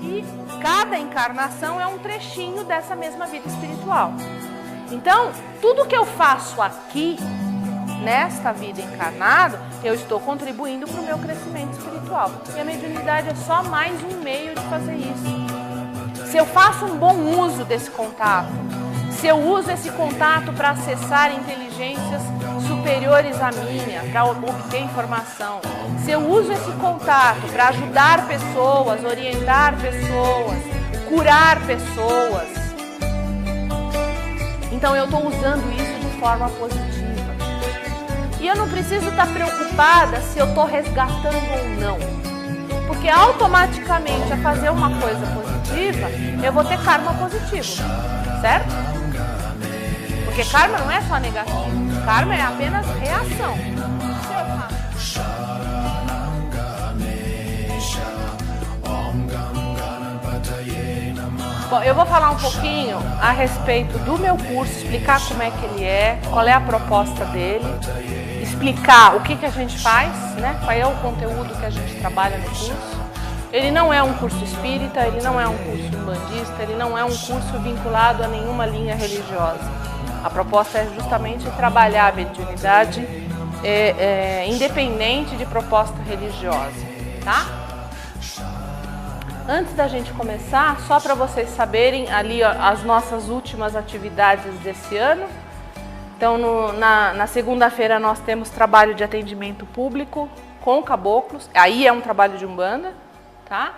E cada encarnação é um trechinho dessa mesma vida espiritual. Então, tudo que eu faço aqui, nesta vida encarnada, eu estou contribuindo para o meu crescimento espiritual. E a mediunidade é só mais um meio de fazer isso. Se eu faço um bom uso desse contato, se eu uso esse contato para acessar inteligências superiores à minha, para obter informação, se eu uso esse contato para ajudar pessoas, orientar pessoas, curar pessoas, então eu estou usando isso de forma positiva. E eu não preciso estar preocupada se eu estou resgatando ou não. Porque automaticamente, a fazer uma coisa positiva, eu vou ter karma positivo. Certo? Porque karma não é só negativo. Karma é apenas reação. Se eu faço... Bom, eu vou falar um pouquinho a respeito do meu curso, explicar como é que ele é, qual é a proposta dele, explicar o que a gente faz, né? Qual é o conteúdo que a gente trabalha no curso. Ele não é um curso espírita, ele não é um curso umbandista, ele não é um curso vinculado a nenhuma linha religiosa. A proposta é justamente trabalhar a mediunidade independente de proposta religiosa, tá? Antes da gente começar, só para vocês saberem ali as nossas últimas atividades desse ano. Então, na segunda-feira nós temos trabalho de atendimento público com caboclos, aí é um trabalho de umbanda, tá?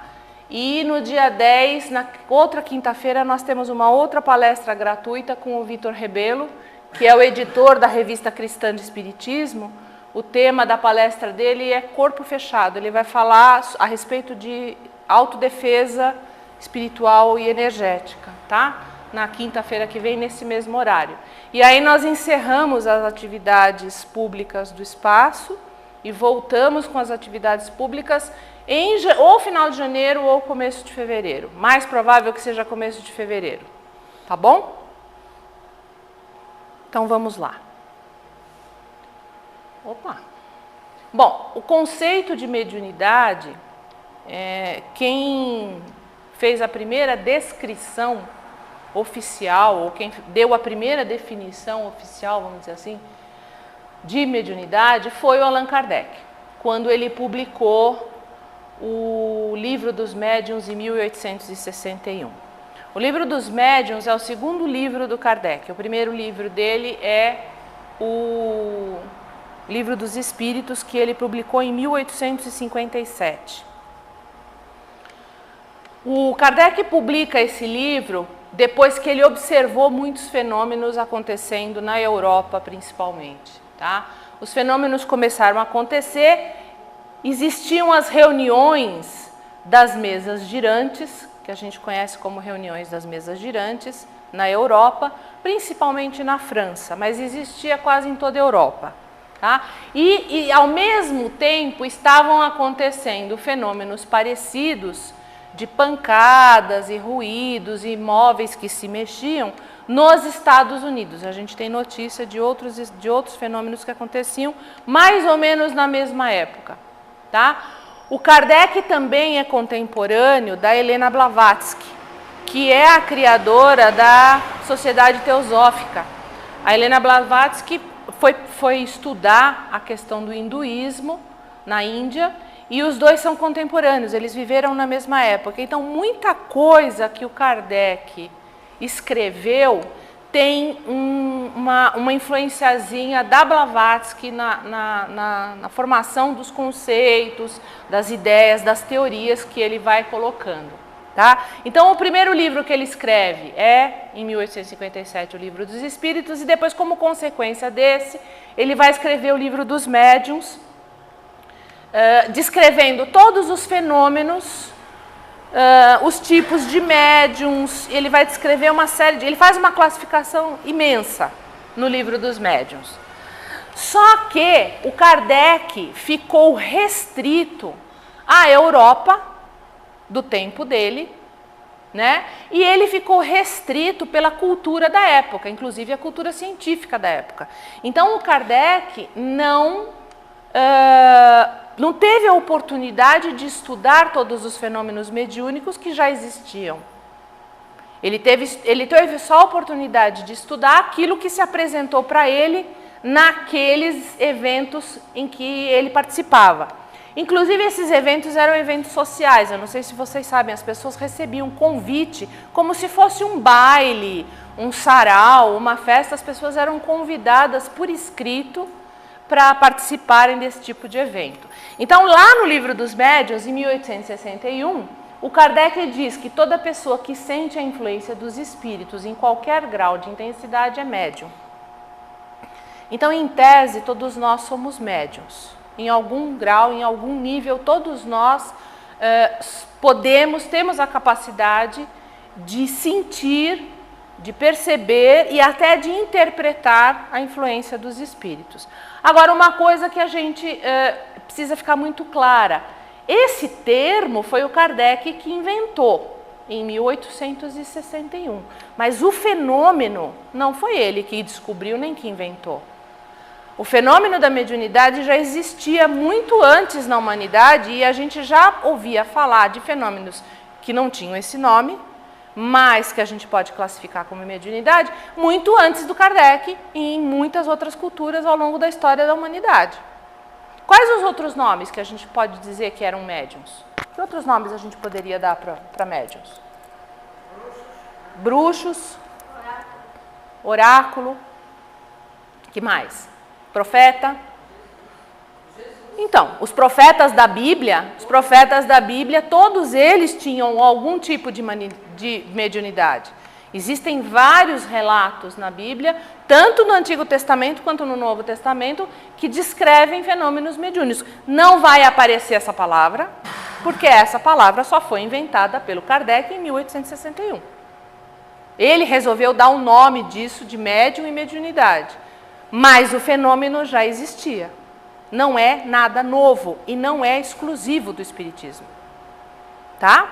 E no dia 10, na outra quinta-feira, nós temos uma outra palestra gratuita com o Vitor Rebelo, que é o editor da revista Cristã de Espiritismo. O tema da palestra dele é Corpo Fechado, ele vai falar a respeito de autodefesa espiritual e energética, tá? Na quinta-feira que vem, nesse mesmo horário. E aí nós encerramos as atividades públicas do espaço e voltamos com as atividades públicas ou final de janeiro ou começo de fevereiro. Mais provável que seja começo de fevereiro, tá bom? Então vamos lá. Opa! Bom, o conceito de mediunidade... quem fez a primeira descrição oficial, ou quem deu a primeira definição oficial, vamos dizer assim, de mediunidade, foi o Allan Kardec, quando ele publicou o Livro dos Médiuns em 1861. O Livro dos Médiuns é o segundo livro do Kardec. O primeiro livro dele é o Livro dos Espíritos, que ele publicou em 1857. O Kardec publica esse livro depois que ele observou muitos fenômenos acontecendo na Europa, principalmente, tá? Os fenômenos começaram a acontecer, existiam as reuniões das mesas girantes, que a gente conhece como reuniões das mesas girantes, na Europa, principalmente na França, mas existia quase em toda a Europa, tá? E ao mesmo tempo estavam acontecendo fenômenos parecidos de pancadas e ruídos e móveis que se mexiam nos Estados Unidos. A gente tem notícia de outros fenômenos que aconteciam mais ou menos na mesma época, tá? O Kardec também é contemporâneo da Helena Blavatsky, que é a criadora da Sociedade Teosófica. A Helena Blavatsky foi estudar a questão do hinduísmo na Índia, e os dois são contemporâneos, eles viveram na mesma época. Então, muita coisa que o Kardec escreveu tem uma influenciazinha da Blavatsky na formação dos conceitos, das ideias, das teorias que ele vai colocando, tá? Então, o primeiro livro que ele escreve é, em 1857, o Livro dos Espíritos, e depois, como consequência desse, ele vai escrever o Livro dos Médiuns, descrevendo todos os fenômenos, os tipos de médiums. Ele vai descrever uma série ele faz uma classificação imensa no Livro dos Médiuns. Só que o Kardec ficou restrito à Europa do tempo dele, né? E ele ficou restrito pela cultura da época, inclusive a cultura científica da época. Então o Kardec não não teve a oportunidade de estudar todos os fenômenos mediúnicos que já existiam. Ele teve só a oportunidade de estudar aquilo que se apresentou para ele naqueles eventos em que ele participava. Inclusive, esses eventos eram eventos sociais. Eu não sei se vocês sabem, as pessoas recebiam um convite como se fosse um baile, um sarau, uma festa. As pessoas eram convidadas por escrito para participarem desse tipo de evento. Então, lá no Livro dos Médiuns, em 1861, o Kardec diz que toda pessoa que sente a influência dos espíritos em qualquer grau de intensidade é médium. Então, em tese, todos nós somos médiuns. Em algum grau, em algum nível, todos nós temos a capacidade de sentir, de perceber e até de interpretar a influência dos espíritos. Agora, uma coisa que a gente precisa ficar muito clara: esse termo foi o Kardec que inventou em 1861, mas o fenômeno não foi ele que descobriu nem que inventou. O fenômeno da mediunidade já existia muito antes na humanidade e a gente já ouvia falar de fenômenos que não tinham esse nome, mas que a gente pode classificar como mediunidade, muito antes do Kardec e em muitas outras culturas ao longo da história da humanidade. Quais os outros nomes que a gente pode dizer que eram médiuns? Que outros nomes a gente poderia dar para médiuns? Bruxos, oráculo, que mais? Profeta. Então, os profetas da Bíblia, todos eles tinham algum tipo de mediunidade. Existem vários relatos na Bíblia, tanto no Antigo Testamento quanto no Novo Testamento, que descrevem fenômenos mediúnicos. Não vai aparecer essa palavra, porque essa palavra só foi inventada pelo Kardec em 1861. Ele resolveu dar o nome disso de médium e mediunidade. Mas o fenômeno já existia. Não é nada novo e não é exclusivo do Espiritismo. Tá?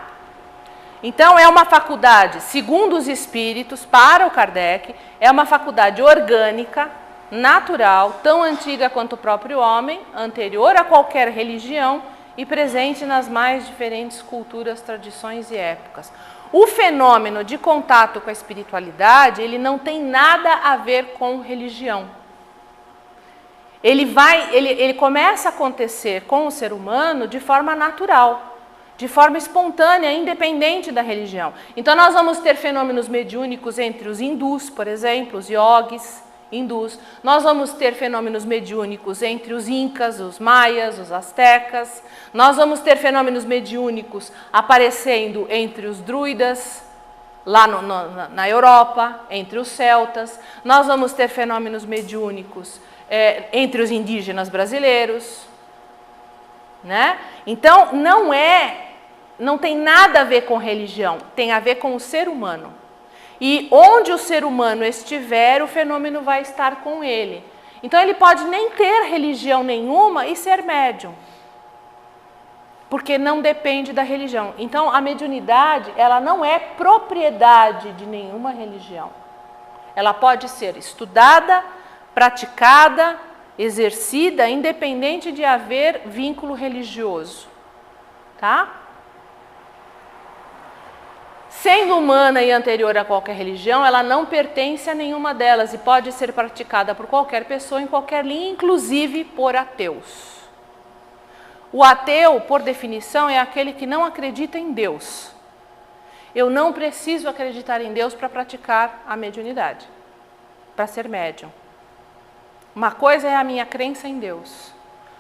Então, é uma faculdade, segundo os espíritos, para o Kardec, é uma faculdade orgânica, natural, tão antiga quanto o próprio homem, anterior a qualquer religião e presente nas mais diferentes culturas, tradições e épocas. O fenômeno de contato com a espiritualidade, ele não tem nada a ver com religião. Ele começa a acontecer com o ser humano de forma natural, de forma espontânea, independente da religião. Então, nós vamos ter fenômenos mediúnicos entre os hindus, por exemplo, os yogis hindus. Nós vamos ter fenômenos mediúnicos entre os incas, os maias, os astecas. Nós vamos ter fenômenos mediúnicos aparecendo entre os druidas, lá na Europa, entre os celtas. Nós vamos ter fenômenos mediúnicos entre os indígenas brasileiros, né? Então, não tem nada a ver com religião, tem a ver com o ser humano. E onde o ser humano estiver, o fenômeno vai estar com ele. Então, ele pode nem ter religião nenhuma e ser médium, porque não depende da religião. Então, a mediunidade, ela não é propriedade de nenhuma religião. Ela pode ser estudada, praticada, exercida, independente de haver vínculo religioso. Tá? Sendo humana e anterior a qualquer religião, ela não pertence a nenhuma delas e pode ser praticada por qualquer pessoa em qualquer linha, inclusive por ateus. O ateu, por definição, é aquele que não acredita em Deus. Eu não preciso acreditar em Deus para praticar a mediunidade, para ser médium. Uma coisa é a minha crença em Deus,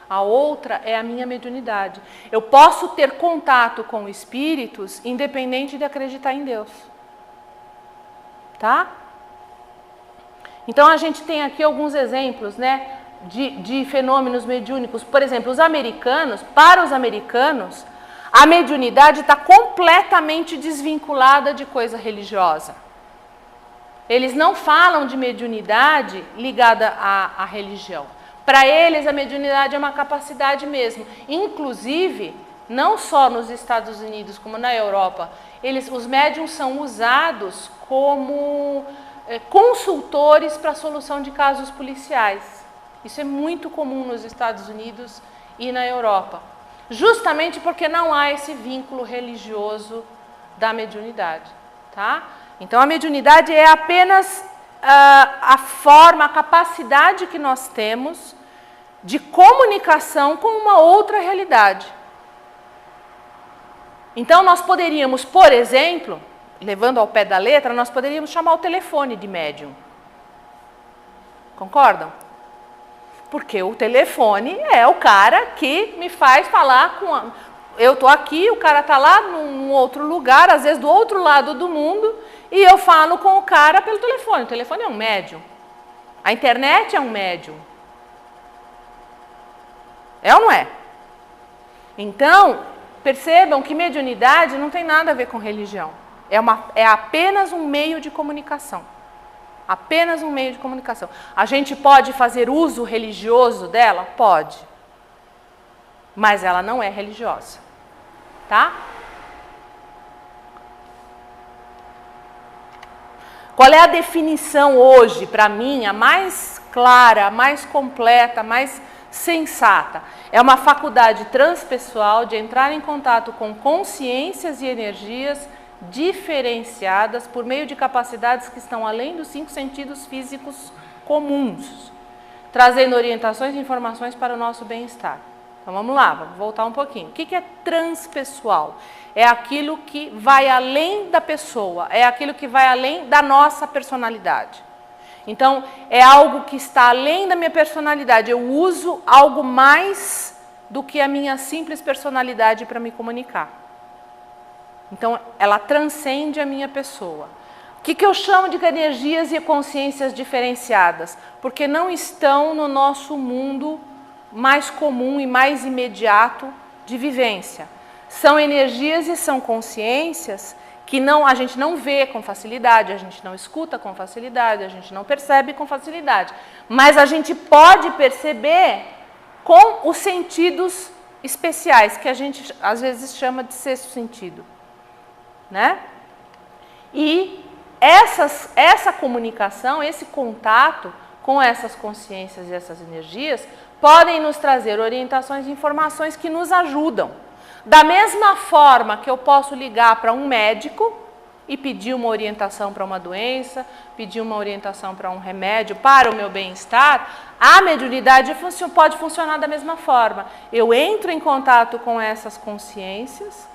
a outra é a minha mediunidade. Eu posso ter contato com espíritos independente de acreditar em Deus. Tá? Então, a gente tem aqui alguns exemplos, né, de fenômenos mediúnicos. Por exemplo, para os americanos, a mediunidade está completamente desvinculada de coisa religiosa. Eles não falam de mediunidade ligada à religião. Para eles, a mediunidade é uma capacidade mesmo. Inclusive, não só nos Estados Unidos como na Europa, os médiums são usados como consultores para a solução de casos policiais. Isso é muito comum nos Estados Unidos e na Europa. Justamente porque não há esse vínculo religioso da mediunidade, tá? Então, a mediunidade é apenas a forma, a capacidade que nós temos de comunicação com uma outra realidade. Então, nós poderíamos, por exemplo, levando ao pé da letra, nós poderíamos chamar o telefone de médium. Concordam? Porque o telefone é o cara que me faz falar com... Eu estou aqui, o cara está lá num outro lugar, às vezes do outro lado do mundo, e eu falo com o cara pelo telefone. O telefone é um médium. A internet é um médium. É ou não é? Então, percebam que mediunidade não tem nada a ver com religião. É apenas um meio de comunicação. Apenas um meio de comunicação. A gente pode fazer uso religioso dela? Pode. Mas ela não é religiosa. Tá? Qual é a definição hoje, para mim, a mais clara, a mais completa, a mais sensata? É uma faculdade transpessoal de entrar em contato com consciências e energias diferenciadas por meio de capacidades que estão além dos 5 sentidos físicos comuns, trazendo orientações e informações para o nosso bem-estar. Então vamos lá, vamos voltar um pouquinho. O que é transpessoal? É aquilo que vai além da pessoa, é aquilo que vai além da nossa personalidade. Então, é algo que está além da minha personalidade. Eu uso algo mais do que a minha simples personalidade para me comunicar. Então, ela transcende a minha pessoa. O que eu chamo de energias e consciências diferenciadas? Porque não estão no nosso mundo mais comum e mais imediato de vivência. São energias e são consciências que a gente não vê com facilidade, a gente não escuta com facilidade, a gente não percebe com facilidade. Mas a gente pode perceber com os sentidos especiais, que a gente às vezes chama de sexto sentido. Né? E essa comunicação, esse contato com essas consciências e essas energias podem nos trazer orientações e informações que nos ajudam. Da mesma forma que eu posso ligar para um médico e pedir uma orientação para uma doença, pedir uma orientação para um remédio para o meu bem-estar, a mediunidade pode funcionar da mesma forma. Eu entro em contato com essas consciências,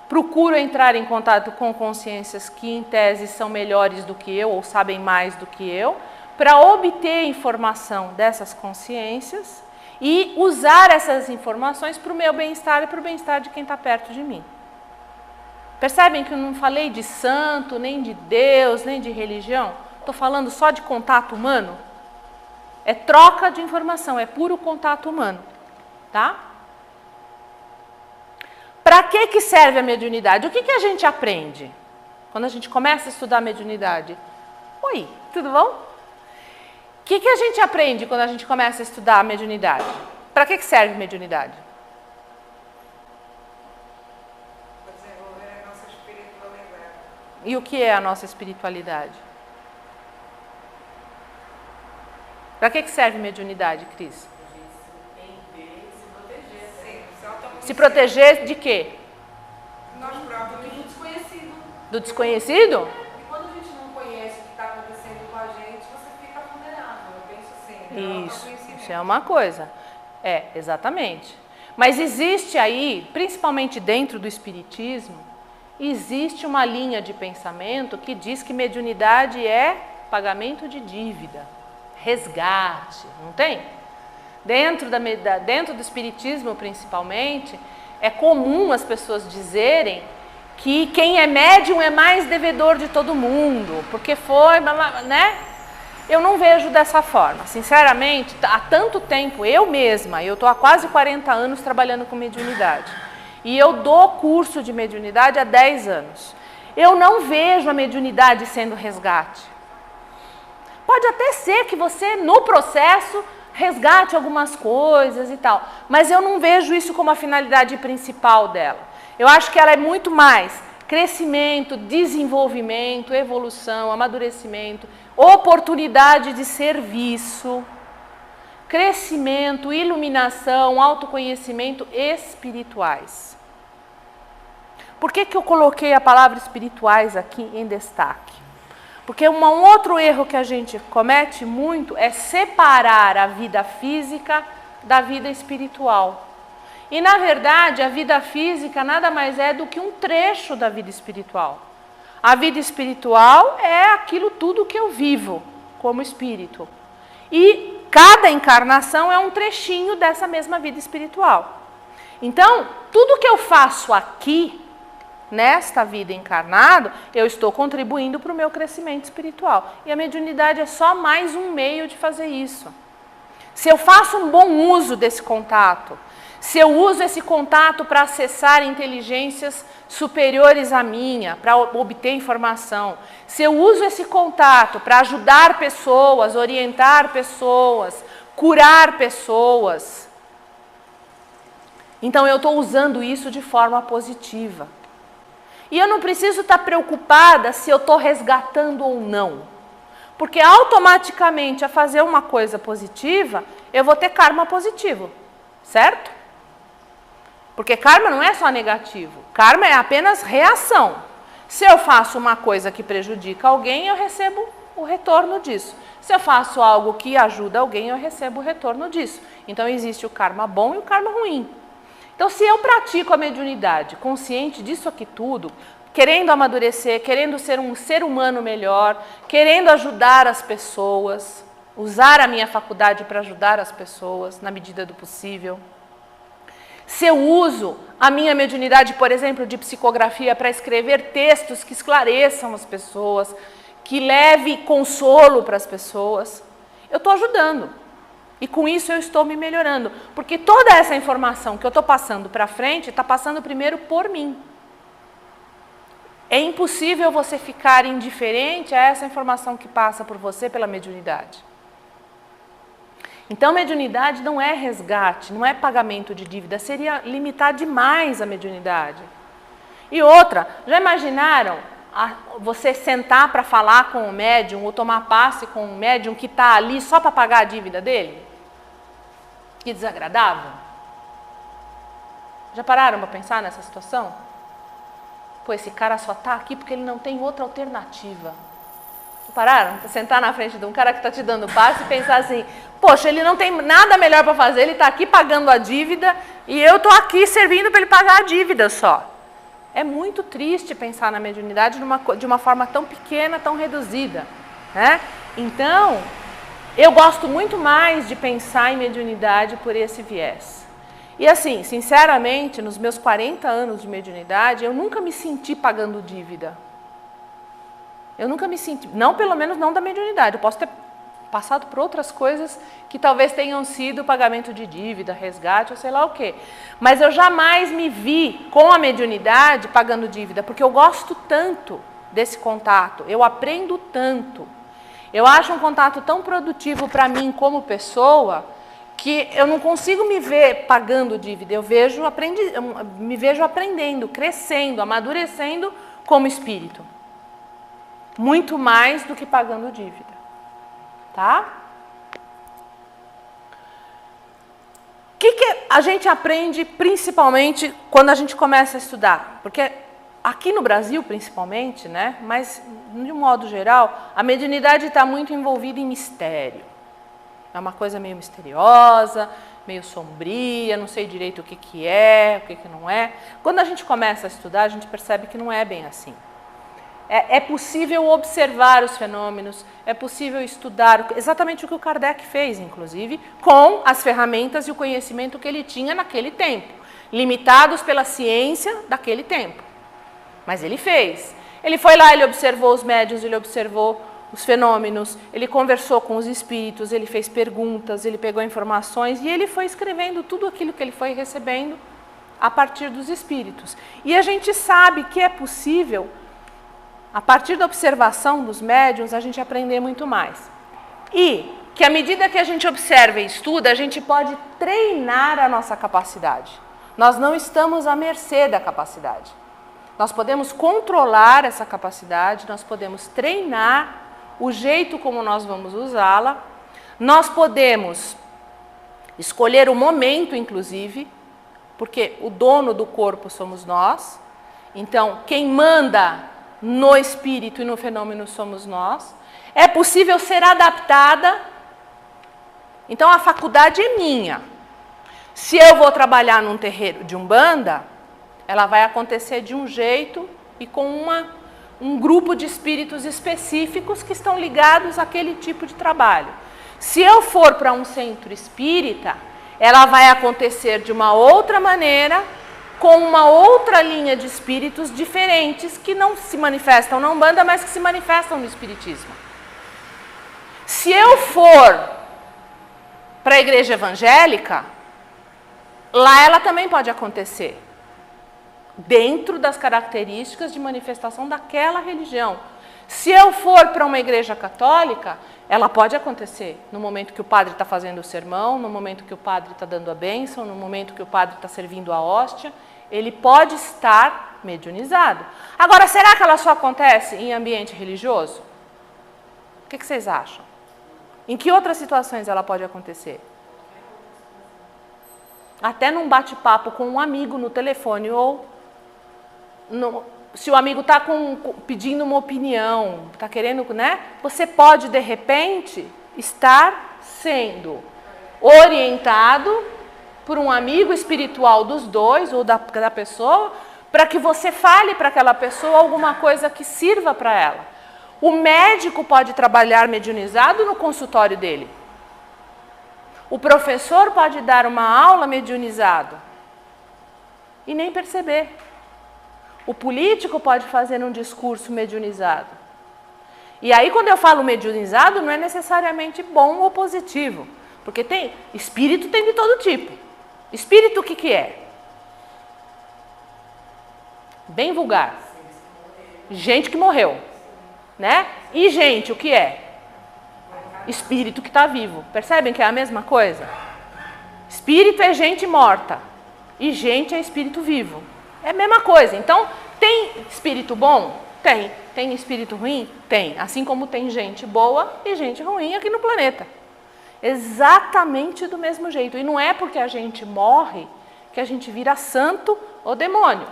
procuro entrar em contato com consciências que, em tese, são melhores do que eu ou sabem mais do que eu, para obter informação dessas consciências e usar essas informações para o meu bem-estar e para o bem-estar de quem está perto de mim. Percebem que eu não falei de santo, nem de Deus, nem de religião? Estou falando só de contato humano? É troca de informação, é puro contato humano. Tá? Para que serve a mediunidade? O que a gente aprende quando a gente começa a estudar a mediunidade? Oi, tudo bom? O que a gente aprende quando a gente começa a estudar a mediunidade? Para que serve a mediunidade? Para desenvolver a nossa espiritualidade. E o que é a nossa espiritualidade? Para que serve a mediunidade, Cris? Se proteger de quê? Nós próprios do desconhecido. Do desconhecido? E quando a gente não conhece o que está acontecendo com a gente, você fica vulnerável, eu penso assim. Isso é uma coisa. É, exatamente. Mas existe aí, principalmente dentro do espiritismo, existe uma linha de pensamento que diz que mediunidade é pagamento de dívida, resgate, não tem? Dentro do espiritismo, principalmente, é comum as pessoas dizerem que quem é médium é mais devedor de todo mundo, porque foi, né? Eu não vejo dessa forma. Sinceramente, há tanto tempo, eu estou há quase 40 anos trabalhando com mediunidade. E eu dou curso de mediunidade há 10 anos. Eu não vejo a mediunidade sendo resgate. Pode até ser que você, no processo, resgate algumas coisas e tal, mas eu não vejo isso como a finalidade principal dela. Eu acho que ela é muito mais crescimento, desenvolvimento, evolução, amadurecimento, oportunidade de serviço, crescimento, iluminação, autoconhecimento espirituais. Por que eu coloquei a palavra espirituais aqui em destaque? Porque um outro erro que a gente comete muito é separar a vida física da vida espiritual. E, na verdade, a vida física nada mais é do que um trecho da vida espiritual. A vida espiritual é aquilo tudo que eu vivo como espírito. E cada encarnação é um trechinho dessa mesma vida espiritual. Então, tudo que eu faço aqui, nesta vida encarnada, eu estou contribuindo para o meu crescimento espiritual. E a mediunidade é só mais um meio de fazer isso. Se eu faço um bom uso desse contato, se eu uso esse contato para acessar inteligências superiores à minha, para obter informação, se eu uso esse contato para ajudar pessoas, orientar pessoas, curar pessoas, então eu estou usando isso de forma positiva. E eu não preciso estar preocupada se eu estou resgatando ou não. Porque automaticamente, a fazer uma coisa positiva, eu vou ter karma positivo. Certo? Porque karma não é só negativo. Karma é apenas reação. Se eu faço uma coisa que prejudica alguém, eu recebo o retorno disso. Se eu faço algo que ajuda alguém, eu recebo o retorno disso. Então existe o karma bom e o karma ruim. Então, se eu pratico a mediunidade, consciente disso aqui tudo, querendo amadurecer, querendo ser um ser humano melhor, querendo ajudar as pessoas, usar a minha faculdade para ajudar as pessoas na medida do possível. Se eu uso a minha mediunidade, por exemplo, de psicografia para escrever textos que esclareçam as pessoas, que leve consolo para as pessoas, eu estou ajudando. E com isso eu estou me melhorando, porque toda essa informação que eu estou passando para frente, está passando primeiro por mim. É impossível você ficar indiferente a essa informação que passa por você pela mediunidade. Então, mediunidade não é resgate, não é pagamento de dívida, seria limitar demais a mediunidade. E outra, já imaginaram você sentar para falar com o médium ou tomar passe com um médium que está ali só para pagar a dívida dele? Que desagradável. Já pararam para pensar nessa situação? Pô, esse cara só está aqui porque ele não tem outra alternativa. Já pararam para sentar na frente de um cara que está te dando passe e pensar assim, poxa, ele não tem nada melhor para fazer, ele está aqui pagando a dívida e eu estou aqui servindo para ele pagar a dívida só. É muito triste pensar na mediunidade de uma forma tão pequena, tão reduzida, né? Então, eu gosto muito mais de pensar em mediunidade por esse viés. E assim, sinceramente, nos meus 40 anos de mediunidade, eu nunca me senti pagando dívida. Eu nunca me senti, não, pelo menos não da mediunidade. Eu posso ter passado por outras coisas que talvez tenham sido pagamento de dívida, resgate ou sei lá o quê. Mas eu jamais me vi com a mediunidade pagando dívida, porque eu gosto tanto desse contato, eu aprendo tanto. Eu acho um contato tão produtivo para mim como pessoa que eu não consigo me ver pagando dívida. Eu me vejo aprendendo, crescendo, amadurecendo como espírito. Muito mais do que pagando dívida. Tá? O que a gente aprende principalmente quando a gente começa a estudar? Porque aqui no Brasil, principalmente, né? Mas de um modo geral, a mediunidade está muito envolvida em mistério. É uma coisa meio misteriosa, meio sombria, não sei direito o que é, o que não é. Quando a gente começa a estudar, a gente percebe que não é bem assim. É possível observar os fenômenos, é possível estudar exatamente o que o Kardec fez, inclusive, com as ferramentas e o conhecimento que ele tinha naquele tempo, limitados pela ciência daquele tempo. Mas ele fez. Ele foi lá, ele observou os médiuns, ele observou os fenômenos, ele conversou com os espíritos, ele fez perguntas, ele pegou informações e ele foi escrevendo tudo aquilo que ele foi recebendo a partir dos espíritos. E a gente sabe que é possível, a partir da observação dos médiuns, a gente aprender muito mais. E que à medida que a gente observa e estuda, a gente pode treinar a nossa capacidade. Nós não estamos à mercê da capacidade. Nós podemos controlar essa capacidade, nós podemos treinar o jeito como nós vamos usá-la, nós podemos escolher o momento, inclusive, porque o dono do corpo somos nós. Então, quem manda no espírito e no fenômeno somos nós. É possível ser adaptada. Então, a faculdade é minha. Se eu vou trabalhar num terreiro de Umbanda, ela vai acontecer de um jeito e com um grupo de espíritos específicos que estão ligados àquele tipo de trabalho. Se eu for para um centro espírita, ela vai acontecer de uma outra maneira, com uma outra linha de espíritos diferentes que não se manifestam na Umbanda, mas que se manifestam no espiritismo. Se eu for para a igreja evangélica, lá ela também pode acontecer, dentro das características de manifestação daquela religião. Se eu for para uma igreja católica, ela pode acontecer no momento que o padre está fazendo o sermão, no momento que o padre está dando a bênção, no momento que o padre está servindo a hóstia, ele pode estar mediunizado. Agora, será que ela só acontece em ambiente religioso? O que vocês acham? Em que outras situações ela pode acontecer? Até num bate-papo com um amigo no telefone, ou se o amigo está pedindo uma opinião, está querendo, né? Você pode, de repente, estar sendo orientado por um amigo espiritual dos dois, ou da pessoa, para que você fale para aquela pessoa alguma coisa que sirva para ela. O médico pode trabalhar mediunizado no consultório dele. O professor pode dar uma aula mediunizado e nem perceber. O político pode fazer um discurso mediunizado. E aí, quando eu falo mediunizado, não é necessariamente bom ou positivo. Porque espírito tem de todo tipo. Espírito o que é? Bem vulgar. Gente que morreu. Né? E gente, o que é? Espírito que está vivo. Percebem que é a mesma coisa? Espírito é gente morta. E gente é espírito vivo. É a mesma coisa. Então, tem espírito bom? Tem. Tem espírito ruim? Tem. Assim como tem gente boa e gente ruim aqui no planeta. Exatamente do mesmo jeito. E não é porque a gente morre que a gente vira santo ou demônio.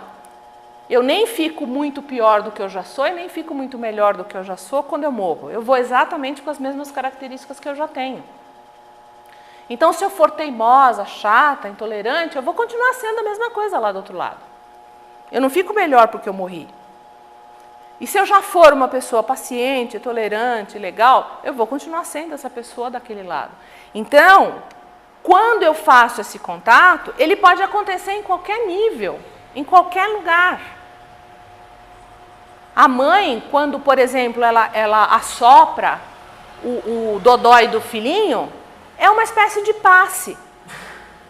Eu nem fico muito pior do que eu já sou e nem fico muito melhor do que eu já sou quando eu morro. Eu vou exatamente com as mesmas características que eu já tenho. Então, se eu for teimosa, chata, intolerante, eu vou continuar sendo a mesma coisa lá do outro lado. Eu não fico melhor porque eu morri. E se eu já for uma pessoa paciente, tolerante, legal, eu vou continuar sendo essa pessoa daquele lado. Então, quando eu faço esse contato, ele pode acontecer em qualquer nível, em qualquer lugar. A mãe, quando, por exemplo, ela assopra o dodói do filhinho, é uma espécie de passe.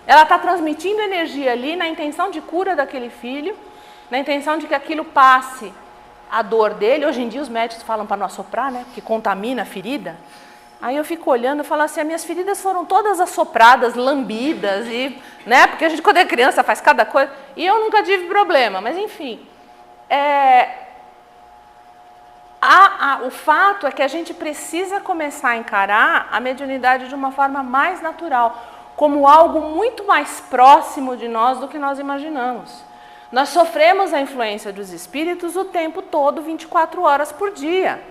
Ela está transmitindo energia ali na intenção de cura daquele filho, na intenção de que aquilo passe a dor dele. Hoje em dia os médicos falam para não assoprar, né? Porque contamina a ferida. Aí eu fico olhando e falo assim, as minhas feridas foram todas assopradas, lambidas, e, né? Porque a gente quando é criança faz cada coisa. E eu nunca tive problema, mas enfim. O fato é que a gente precisa começar a encarar a mediunidade de uma forma mais natural, como algo muito mais próximo de nós do que nós imaginamos. Nós sofremos a influência dos espíritos o tempo todo, 24 horas por dia.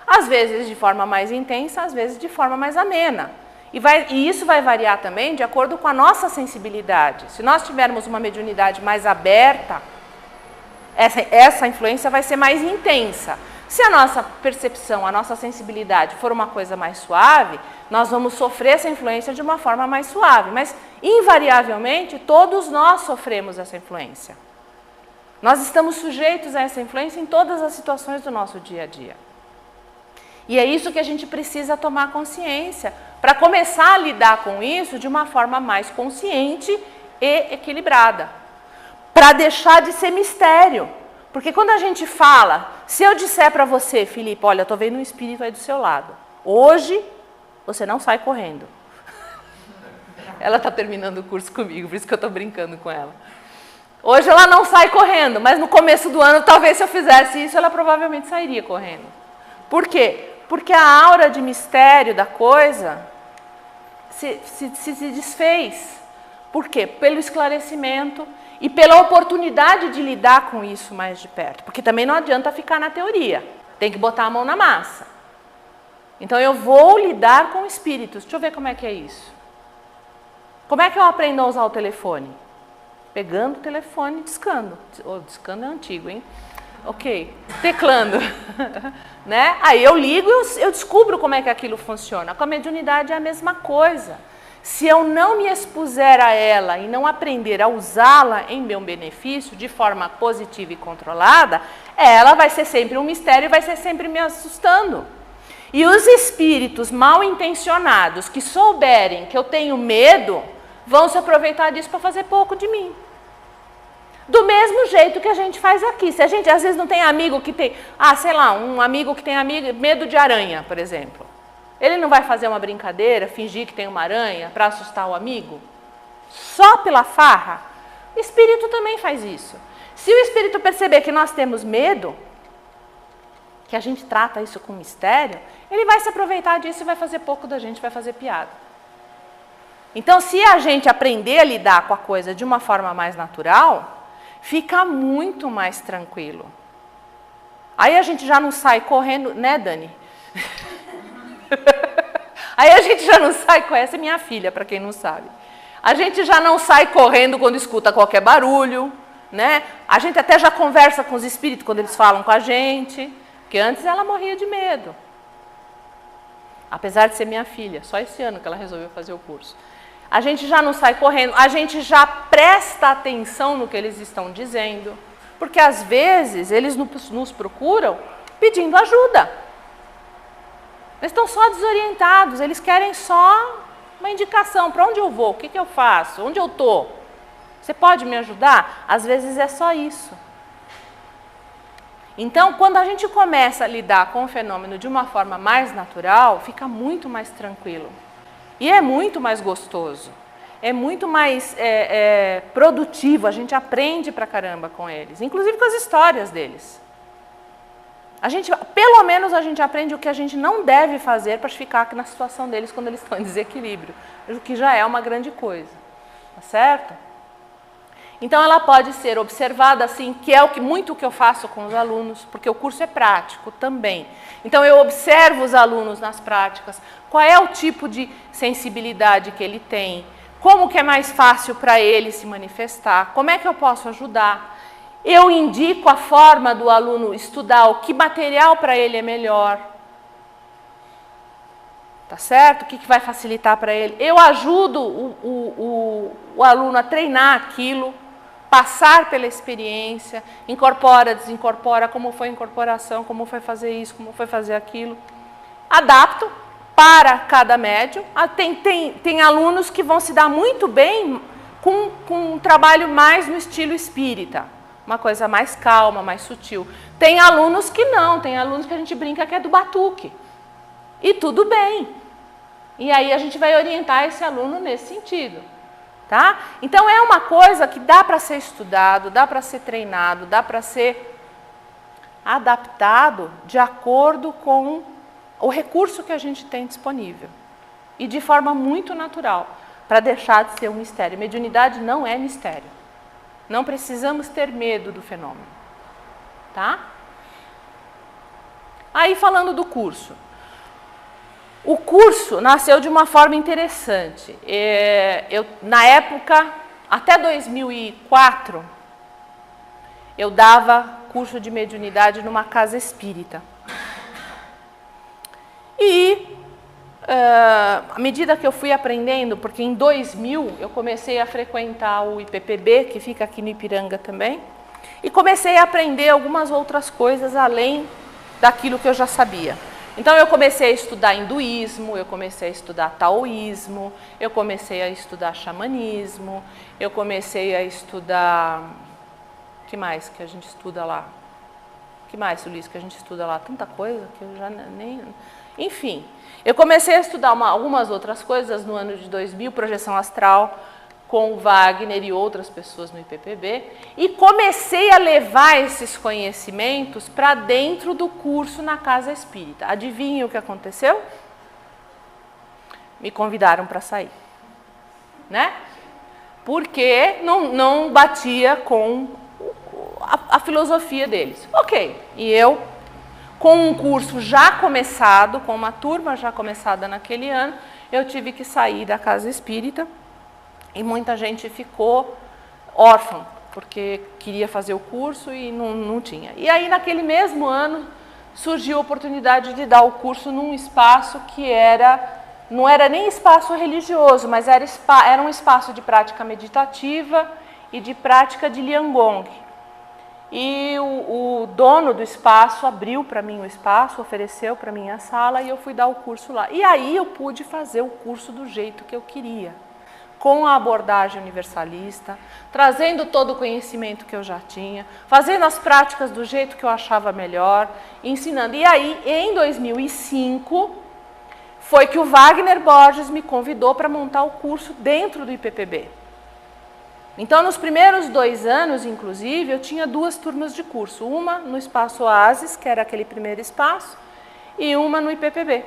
Às vezes de forma mais intensa, às vezes de forma mais amena. E isso vai variar também de acordo com a nossa sensibilidade. Se nós tivermos uma mediunidade mais aberta, essa influência vai ser mais intensa. Se a nossa percepção, a nossa sensibilidade for uma coisa mais suave, nós vamos sofrer essa influência de uma forma mais suave. Mas, invariavelmente, todos nós sofremos essa influência. Nós estamos sujeitos a essa influência em todas as situações do nosso dia a dia. E é isso que a gente precisa tomar consciência, para começar a lidar com isso de uma forma mais consciente e equilibrada. Para deixar de ser mistério. Porque quando a gente fala, se eu disser para você, Felipe, olha, eu estou vendo um espírito aí do seu lado. Hoje, você não sai correndo. Ela está terminando o curso comigo, por isso que eu estou brincando com ela. Hoje ela não sai correndo, mas no começo do ano, talvez se eu fizesse isso, ela provavelmente sairia correndo. Por quê? Porque a aura de mistério da coisa se desfez. Por quê? Pelo esclarecimento e pela oportunidade de lidar com isso mais de perto. Porque também não adianta ficar na teoria. Tem que botar a mão na massa. Então eu vou lidar com espíritos. Deixa eu ver como é que é isso. Como é que eu aprendo a usar o telefone? Pegando o telefone e discando. Oh, discando é antigo, hein? Ok. Teclando. Né? Aí eu ligo e eu descubro como é que aquilo funciona. Com a mediunidade é a mesma coisa. Se eu não me expuser a ela e não aprender a usá-la em meu benefício, de forma positiva e controlada, ela vai ser sempre um mistério e vai ser sempre me assustando. E os espíritos mal intencionados que souberem que eu tenho medo, vão se aproveitar disso para fazer pouco de mim. Do mesmo jeito que a gente faz aqui. Se a gente às vezes não tem amigo que tem, sei lá, um amigo que tem medo de aranha, por exemplo. Ele não vai fazer uma brincadeira, fingir que tem uma aranha para assustar o amigo? Só pela farra? O espírito também faz isso. Se o espírito perceber que nós temos medo, que a gente trata isso com mistério, ele vai se aproveitar disso e vai fazer pouco da gente, vai fazer piada. Então, se a gente aprender a lidar com a coisa de uma forma mais natural, fica muito mais tranquilo. Aí a gente já não sai correndo, né, Dani? Aí a gente já não sai com essa, é minha filha, para quem não sabe. A gente já não sai correndo quando escuta qualquer barulho, né? A gente até já conversa com os espíritos quando eles falam com a gente, porque antes ela morria de medo. Apesar de ser minha filha, só esse ano que ela resolveu fazer o curso. A gente já não sai correndo, a gente já presta atenção no que eles estão dizendo, porque às vezes eles nos procuram pedindo ajuda. Eles estão só desorientados, eles querem só uma indicação. Para onde eu vou? O que eu faço? Onde eu estou? Você pode me ajudar? Às vezes é só isso. Então, quando a gente começa a lidar com o fenômeno de uma forma mais natural, fica muito mais tranquilo. E é muito mais gostoso. É muito mais produtivo. A gente aprende pra caramba com eles. Inclusive com as histórias deles. Pelo menos a gente aprende o que a gente não deve fazer para ficar aqui na situação deles quando eles estão em desequilíbrio, o que já é uma grande coisa, tá certo? Então ela pode ser observada assim, que é muito o que eu faço com os alunos, porque o curso é prático também. Então eu observo os alunos nas práticas, qual é o tipo de sensibilidade que ele tem, como que é mais fácil para ele se manifestar, como é que eu posso ajudar. Eu indico a forma do aluno estudar, o que material para ele é melhor. Tá certo? O que vai facilitar para ele? Eu ajudo o aluno a treinar aquilo, passar pela experiência, incorpora, desincorpora, como foi a incorporação, como foi fazer isso, como foi fazer aquilo. Adapto para cada médium. Tem alunos que vão se dar muito bem com um trabalho mais no estilo espírita. Uma coisa mais calma, mais sutil. Tem alunos que não, tem alunos que a gente brinca que é do batuque. E tudo bem. E aí a gente vai orientar esse aluno nesse sentido. Tá? Então é uma coisa que dá para ser estudado, dá para ser treinado, dá para ser adaptado de acordo com o recurso que a gente tem disponível. E de forma muito natural, para deixar de ser um mistério. Mediunidade não é mistério. Não precisamos ter medo do fenômeno, tá? Aí falando do curso. O curso nasceu de uma forma interessante. Na época, até 2004, eu dava curso de mediunidade numa casa espírita. E à medida que eu fui aprendendo, porque em 2000 eu comecei a frequentar o IPPB, que fica aqui no Ipiranga também, e comecei a aprender algumas outras coisas além daquilo que eu já sabia. Então eu comecei a estudar hinduísmo, eu comecei a estudar taoísmo, eu comecei a estudar xamanismo, eu comecei a estudar... O que mais que a gente estuda lá? O que mais, Ulisses, que a gente estuda lá? Tanta coisa que eu já nem... Enfim, eu comecei a estudar algumas outras coisas no ano de 2000, projeção astral, com o Wagner e outras pessoas no IPPB, e comecei a levar esses conhecimentos para dentro do curso na Casa Espírita. Adivinhem o que aconteceu? me convidaram para sair, né? Porque não batia com a filosofia deles. Ok, e eu, com um curso já começado, com uma turma já começada naquele ano, eu tive que sair da casa espírita e muita gente ficou órfã, porque queria fazer o curso e não tinha. E aí, naquele mesmo ano, surgiu a oportunidade de dar o curso num espaço que não era nem espaço religioso, mas era um espaço de prática meditativa e de prática de Liangong. E o dono do espaço abriu para mim o espaço, ofereceu para mim a sala e eu fui dar o curso lá. E aí eu pude fazer o curso do jeito que eu queria, com a abordagem universalista, trazendo todo o conhecimento que eu já tinha, fazendo as práticas do jeito que eu achava melhor, ensinando. E aí, em 2005, foi que o Wagner Borges me convidou para montar o curso dentro do IPPB. Então, nos primeiros 2 anos, inclusive, eu tinha 2 turmas de curso. Uma no Espaço Oasis, que era aquele primeiro espaço, e uma no IPPB.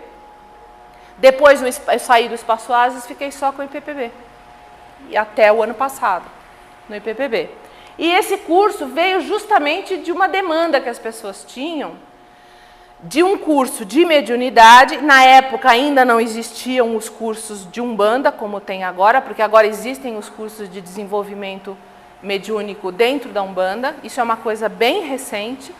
Depois eu saí do Espaço Oasis e fiquei só com o IPPB. E até o ano passado, no IPPB. E esse curso veio justamente de uma demanda que as pessoas tinham, de um curso de mediunidade. Na época ainda não existiam os cursos de Umbanda, como tem agora, porque agora existem os cursos de desenvolvimento mediúnico dentro da Umbanda. Isso é uma coisa bem recente,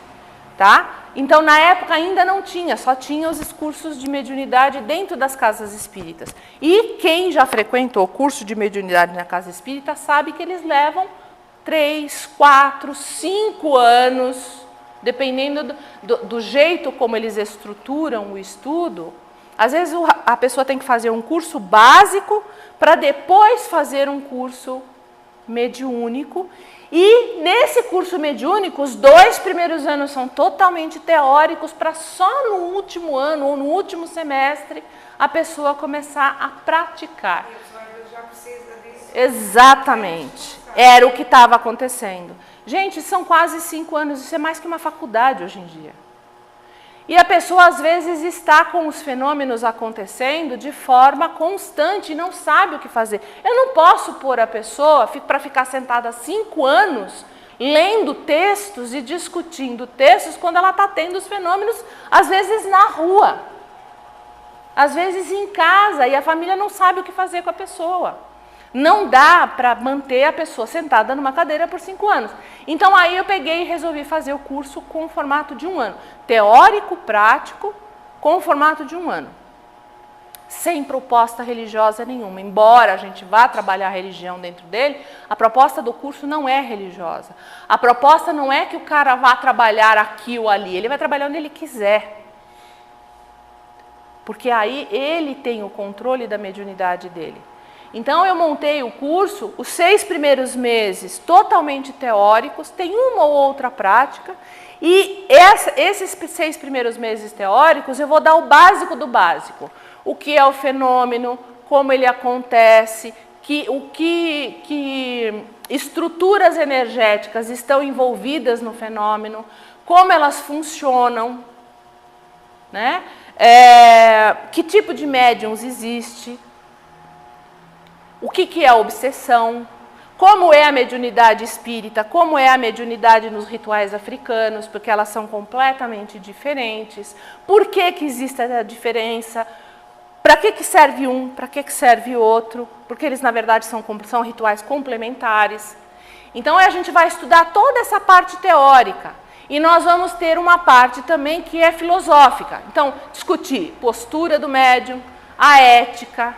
tá? Então, na época ainda não tinha, só tinha os cursos de mediunidade dentro das casas espíritas. E quem já frequentou o curso de mediunidade na casa espírita sabe que eles levam 3, 4, 5 anos, dependendo do jeito como eles estruturam o estudo. Às vezes a pessoa tem que fazer um curso básico para depois fazer um curso mediúnico. E nesse curso mediúnico, os 2 primeiros anos são totalmente teóricos, para só no último ano ou no último semestre a pessoa começar a praticar. Já precisa disso. Exatamente. Era o que estava acontecendo. Gente, são quase 5 anos, isso é mais que uma faculdade hoje em dia. E a pessoa, às vezes, está com os fenômenos acontecendo de forma constante e não sabe o que fazer. Eu não posso pôr a pessoa para ficar sentada 5 anos lendo textos e discutindo textos quando ela está tendo os fenômenos, às vezes, na rua. Às vezes, em casa, e a família não sabe o que fazer com a pessoa. Não dá para manter a pessoa sentada numa cadeira por 5 anos. Então, aí eu peguei e resolvi fazer o curso com o formato de 1 ano. Teórico, prático, com o formato de 1 ano. Sem proposta religiosa nenhuma. Embora a gente vá trabalhar a religião dentro dele, a proposta do curso não é religiosa. A proposta não é que o cara vá trabalhar aqui ou ali. Ele vai trabalhar onde ele quiser. Porque aí ele tem o controle da mediunidade dele. Então, eu montei o curso, os 6 primeiros meses totalmente teóricos, tem uma ou outra prática, e esses 6 primeiros meses teóricos eu vou dar o básico do básico. O que é o fenômeno, como ele acontece, que estruturas energéticas estão envolvidas no fenômeno, como elas funcionam, né? Que tipo de médiums existe. O que é a obsessão, como é a mediunidade espírita, como é a mediunidade nos rituais africanos, porque elas são completamente diferentes. Por que existe essa diferença? Para que serve um, para que serve outro? Porque eles, na verdade, são rituais complementares. Então, a gente vai estudar toda essa parte teórica. E nós vamos ter uma parte também que é filosófica. Então, discutir postura do médium, a ética,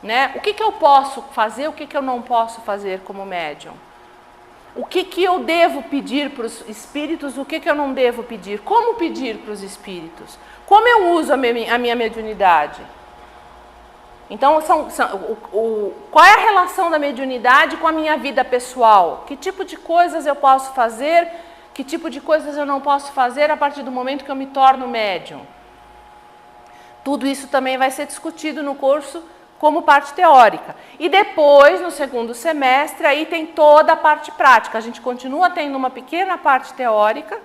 né? O que eu posso fazer, o que eu não posso fazer como médium? O que eu devo pedir para os espíritos, o que eu não devo pedir? Como pedir para os espíritos? Como eu uso a minha mediunidade? Então, qual é a relação da mediunidade com a minha vida pessoal? Que tipo de coisas eu posso fazer, que tipo de coisas eu não posso fazer a partir do momento que eu me torno médium? Tudo isso também vai ser discutido no curso como parte teórica. E depois, no 2º semestre, aí tem toda a parte prática. A gente continua tendo uma pequena parte teórica,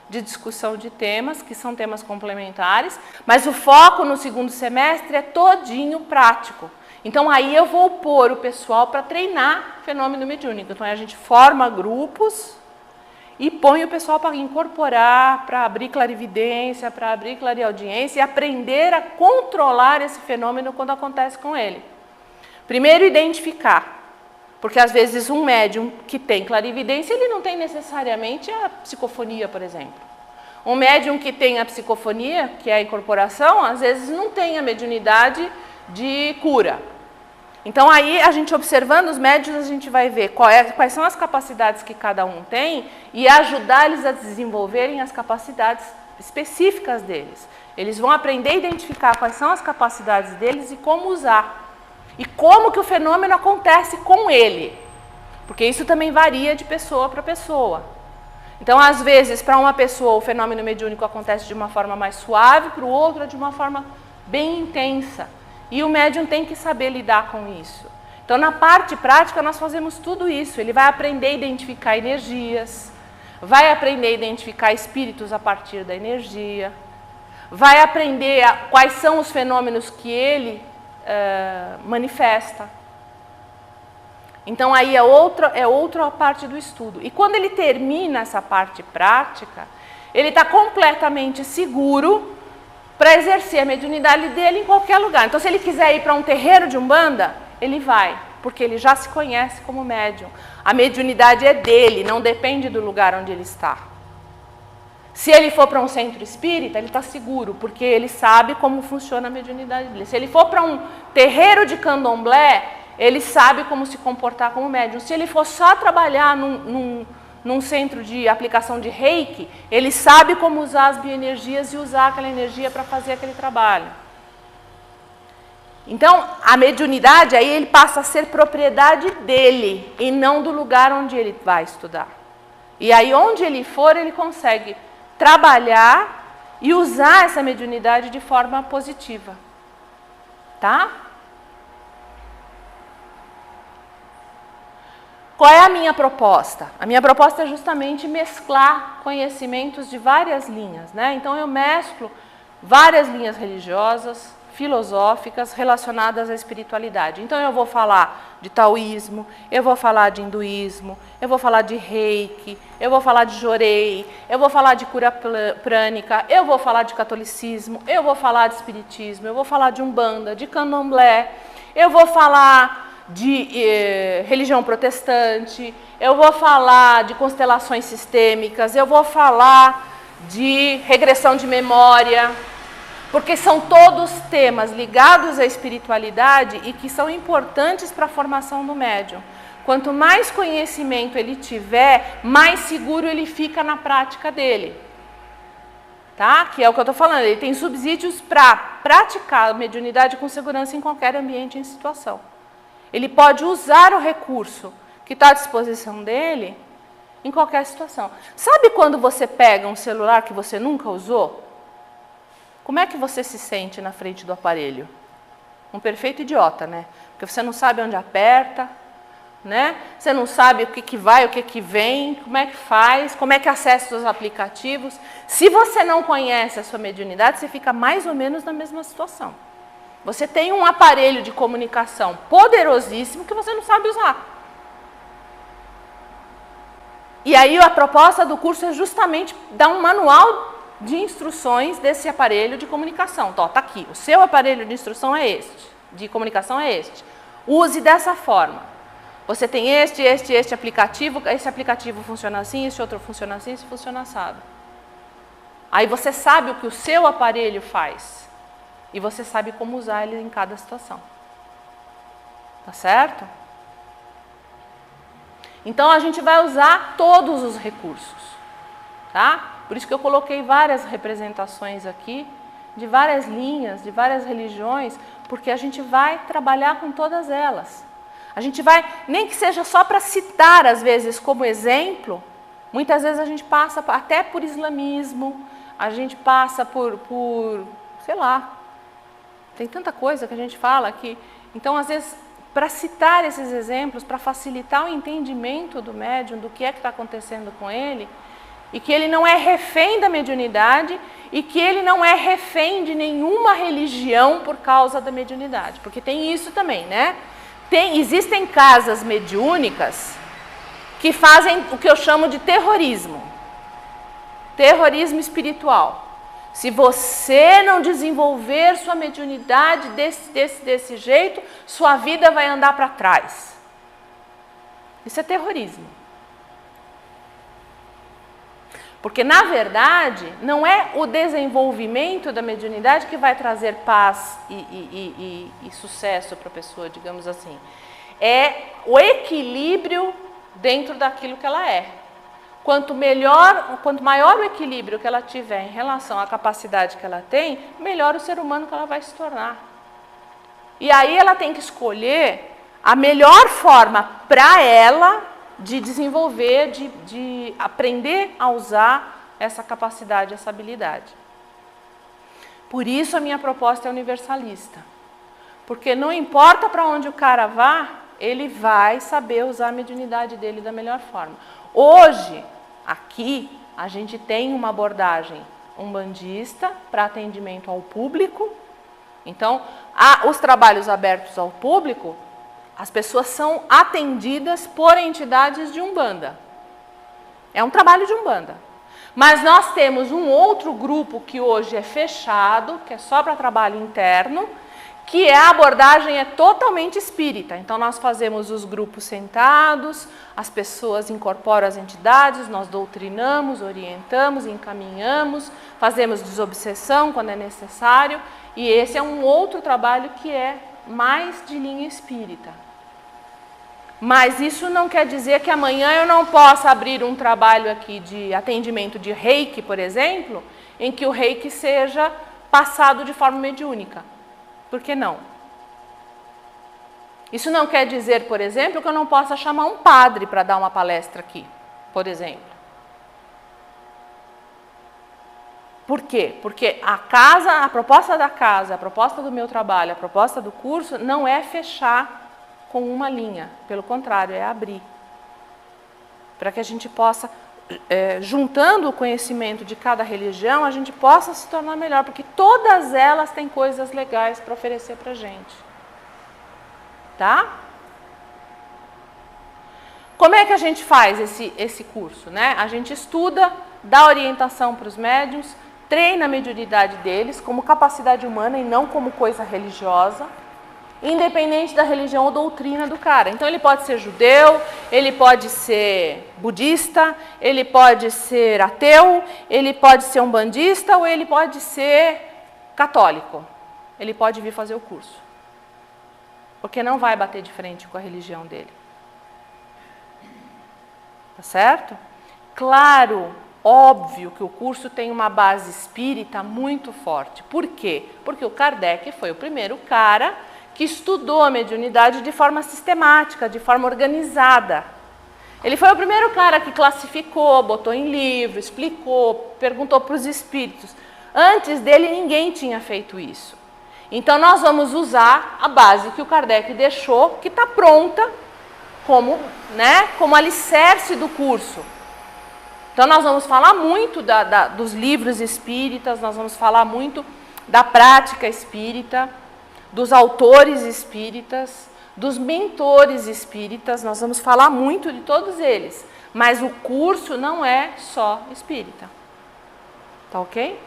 de discussão de temas, que são temas complementares, mas o foco no segundo semestre é todinho prático. Então, aí eu vou pôr o pessoal para treinar fenômeno mediúnico. Então, a gente forma grupos e põe o pessoal para incorporar, para abrir clarividência, para abrir clareaudiência e aprender a controlar esse fenômeno quando acontece com ele. Primeiro, identificar. Porque, às vezes, um médium que tem clarividência, ele não tem necessariamente a psicofonia, por exemplo. Um médium que tem a psicofonia, que é a incorporação, às vezes não tem a mediunidade de cura. Então, aí, a gente observando os médiuns, a gente vai ver quais são as capacidades que cada um tem e ajudar eles a desenvolverem as capacidades específicas deles. Eles vão aprender a identificar quais são as capacidades deles e como usar. E como que o fenômeno acontece com ele. Porque isso também varia de pessoa para pessoa. Então, às vezes, para uma pessoa o fenômeno mediúnico acontece de uma forma mais suave, para o outro de uma forma bem intensa. E o médium tem que saber lidar com isso. Então, na parte prática, nós fazemos tudo isso. Ele vai aprender a identificar energias, vai aprender a identificar espíritos a partir da energia, vai aprender quais são os fenômenos que ele manifesta. Então, aí é outra parte do estudo. E quando ele termina essa parte prática, ele está completamente seguro para exercer a mediunidade dele em qualquer lugar. Então, se ele quiser ir para um terreiro de Umbanda, ele vai, porque ele já se conhece como médium. A mediunidade é dele, não depende do lugar onde ele está. Se ele for para um centro espírita, ele está seguro, porque ele sabe como funciona a mediunidade dele. Se ele for para um terreiro de candomblé, ele sabe como se comportar como médium. Se ele for só trabalhar num centro de aplicação de reiki, ele sabe como usar as bioenergias e usar aquela energia para fazer aquele trabalho. Então, a mediunidade, aí ele passa a ser propriedade dele, e não do lugar onde ele vai estudar. E aí, onde ele for, ele consegue trabalhar e usar essa mediunidade de forma positiva. Tá? Qual é a minha proposta? A minha proposta é justamente mesclar conhecimentos de várias linhas, né? Então, eu mesclo várias linhas religiosas, filosóficas relacionadas à espiritualidade. Então, eu vou falar de taoísmo, eu vou falar de hinduísmo, eu vou falar de reiki, eu vou falar de jorei, eu vou falar de cura prânica, eu vou falar de catolicismo, eu vou falar de espiritismo, eu vou falar de umbanda, de candomblé, eu vou falar de religião protestante, eu vou falar de constelações sistêmicas, eu vou falar de regressão de memória, porque são todos temas ligados à espiritualidade e que são importantes para a formação do médium. Quanto mais conhecimento ele tiver, mais seguro ele fica na prática dele. Tá? Que é o que eu estou falando, ele tem subsídios para praticar a mediunidade com segurança em qualquer ambiente e situação. Ele pode usar o recurso que está à disposição dele em qualquer situação. Sabe quando você pega um celular que você nunca usou? Como é que você se sente na frente do aparelho? Um perfeito idiota, né? Porque você não sabe onde aperta, né? Você não sabe o que vai, o que vem, como é que faz, como é que acessa os aplicativos. Se você não conhece a sua mediunidade, você fica mais ou menos na mesma situação. Você tem um aparelho de comunicação poderosíssimo que você não sabe usar. E aí a proposta do curso é justamente dar um manual de instruções desse aparelho de comunicação. Então, tá aqui, o seu aparelho de instrução é este, de comunicação é este. Use dessa forma. Você tem este aplicativo, esse aplicativo funciona assim, esse outro funciona assim, esse funciona assado. Aí você sabe o que o seu aparelho faz. E você sabe como usar ele em cada situação. Tá certo? Então, a gente vai usar todos os recursos. Tá? Por isso que eu coloquei várias representações aqui, de várias linhas, de várias religiões, porque a gente vai trabalhar com todas elas. A gente vai, nem que seja só para citar, às vezes, como exemplo, muitas vezes a gente passa até por islamismo, a gente passa por sei lá, tem tanta coisa que a gente fala aqui. Então, às vezes, para citar esses exemplos, para facilitar o entendimento do médium, do que é que está acontecendo com ele, e que ele não é refém da mediunidade e que ele não é refém de nenhuma religião por causa da mediunidade. Porque tem isso também, né? Existem casas mediúnicas que fazem o que eu chamo de terrorismo. Terrorismo espiritual. Se você não desenvolver sua mediunidade desse jeito, sua vida vai andar para trás. Isso é terrorismo. Porque, na verdade, não é o desenvolvimento da mediunidade que vai trazer paz e sucesso para a pessoa, digamos assim. É o equilíbrio dentro daquilo que ela é. Quanto maior o equilíbrio que ela tiver em relação à capacidade que ela tem, melhor o ser humano que ela vai se tornar. E aí ela tem que escolher a melhor forma para ela de desenvolver, de aprender a usar essa capacidade, essa habilidade. Por isso a minha proposta é universalista. Porque não importa para onde o cara vá, ele vai saber usar a mediunidade dele da melhor forma. Hoje, aqui, a gente tem uma abordagem umbandista para atendimento ao público. Então, os trabalhos abertos ao público, as pessoas são atendidas por entidades de Umbanda. É um trabalho de Umbanda. Mas nós temos um outro grupo que hoje é fechado, que é só para trabalho interno, que a abordagem é totalmente espírita. Então nós fazemos os grupos sentados, as pessoas incorporam as entidades, nós doutrinamos, orientamos, encaminhamos, fazemos desobsessão quando é necessário, e esse é um outro trabalho que é mais de linha espírita. Mas isso não quer dizer que amanhã eu não possa abrir um trabalho aqui de atendimento de reiki, por exemplo, em que o reiki seja passado de forma mediúnica. Por que não? Isso não quer dizer, por exemplo, que eu não possa chamar um padre para dar uma palestra aqui, por exemplo. Por quê? Porque a proposta da casa, a proposta do meu trabalho, a proposta do curso não é fechar com uma linha, pelo contrário, é abrir. Para que a gente possa, juntando o conhecimento de cada religião, a gente possa se tornar melhor, porque todas elas têm coisas legais para oferecer para a gente. Tá? Como é que a gente faz esse curso, né? A gente estuda, dá orientação para os médiuns, treina a mediunidade deles como capacidade humana e não como coisa religiosa, independente da religião ou doutrina do cara. Então ele pode ser judeu, ele pode ser budista, ele pode ser ateu, ele pode ser umbandista ou ele pode ser católico. Ele pode vir fazer o curso. Porque não vai bater de frente com a religião dele. Tá certo? Claro, óbvio que o curso tem uma base espírita muito forte. Por quê? Porque o Kardec foi o primeiro cara que estudou a mediunidade de forma sistemática, de forma organizada. Ele foi o primeiro cara que classificou, botou em livro, explicou, perguntou para os espíritos. Antes dele, ninguém tinha feito isso. Então, nós vamos usar a base que o Kardec deixou, que está pronta como alicerce do curso. Então, nós vamos falar muito dos livros espíritas, nós vamos falar muito da prática espírita, dos autores espíritas, dos mentores espíritas, nós vamos falar muito de todos eles, mas o curso não é só espírita. Tá ok?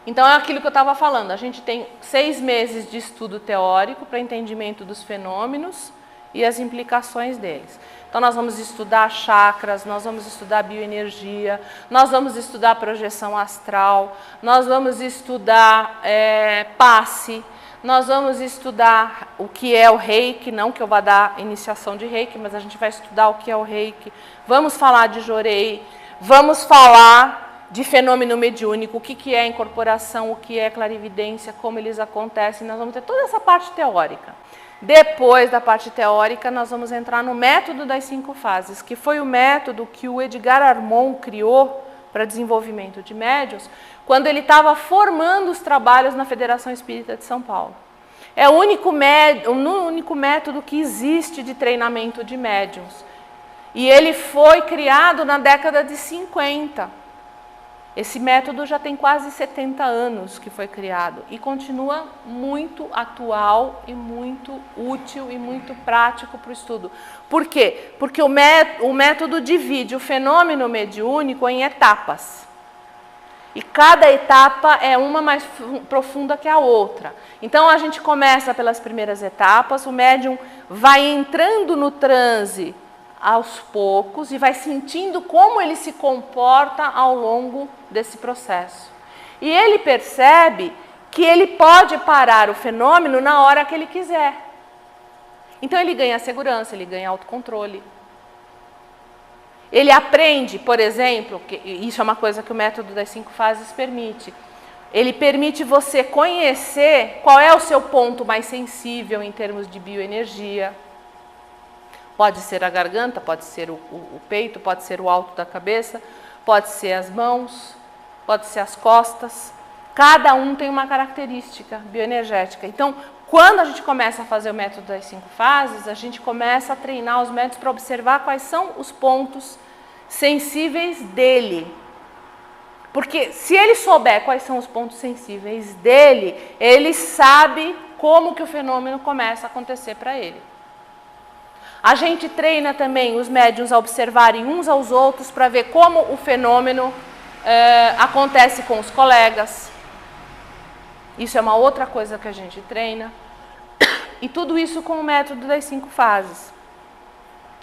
Então é aquilo que eu estava falando, a gente tem 6 meses de estudo teórico para entendimento dos fenômenos e as implicações deles. Então nós vamos estudar chakras, nós vamos estudar bioenergia, nós vamos estudar projeção astral, nós vamos estudar passe, nós vamos estudar o que é o reiki, não que eu vá dar iniciação de reiki, mas a gente vai estudar o que é o reiki, vamos falar de jorei, vamos falar de fenômeno mediúnico, o que é a incorporação, o que é clarividência, como eles acontecem, nós vamos ter toda essa parte teórica. Depois da parte teórica, nós vamos entrar no método das 5 fases, que foi o método que o Edgar Armon criou para desenvolvimento de médiuns, quando ele estava formando os trabalhos na Federação Espírita de São Paulo. É o único método que existe de treinamento de médiuns. E ele foi criado na década de 50. Esse método já tem quase 70 anos que foi criado e continua muito atual e muito útil e muito prático para o estudo. Por quê? Porque o método divide o fenômeno mediúnico em etapas. E cada etapa é uma mais profunda que a outra. Então a gente começa pelas primeiras etapas, o médium vai entrando no transe aos poucos e vai sentindo como ele se comporta ao longo desse processo. E ele percebe que ele pode parar o fenômeno na hora que ele quiser. Então ele ganha segurança, ele ganha autocontrole. Ele aprende, por exemplo, que isso é uma coisa que o método das 5 fases permite. Ele permite você conhecer qual é o seu ponto mais sensível em termos de bioenergia. Pode ser a garganta, pode ser o peito, pode ser o alto da cabeça, pode ser as mãos, pode ser as costas. Cada um tem uma característica bioenergética. Então, quando a gente começa a fazer o método das 5 fases, a gente começa a treinar os métodos para observar quais são os pontos sensíveis dele. Porque se ele souber quais são os pontos sensíveis dele, ele sabe como que o fenômeno começa a acontecer para ele. A gente treina também os médiuns a observarem uns aos outros para ver como o fenômeno acontece com os colegas. Isso é uma outra coisa que a gente treina. E tudo isso com o método das 5 fases.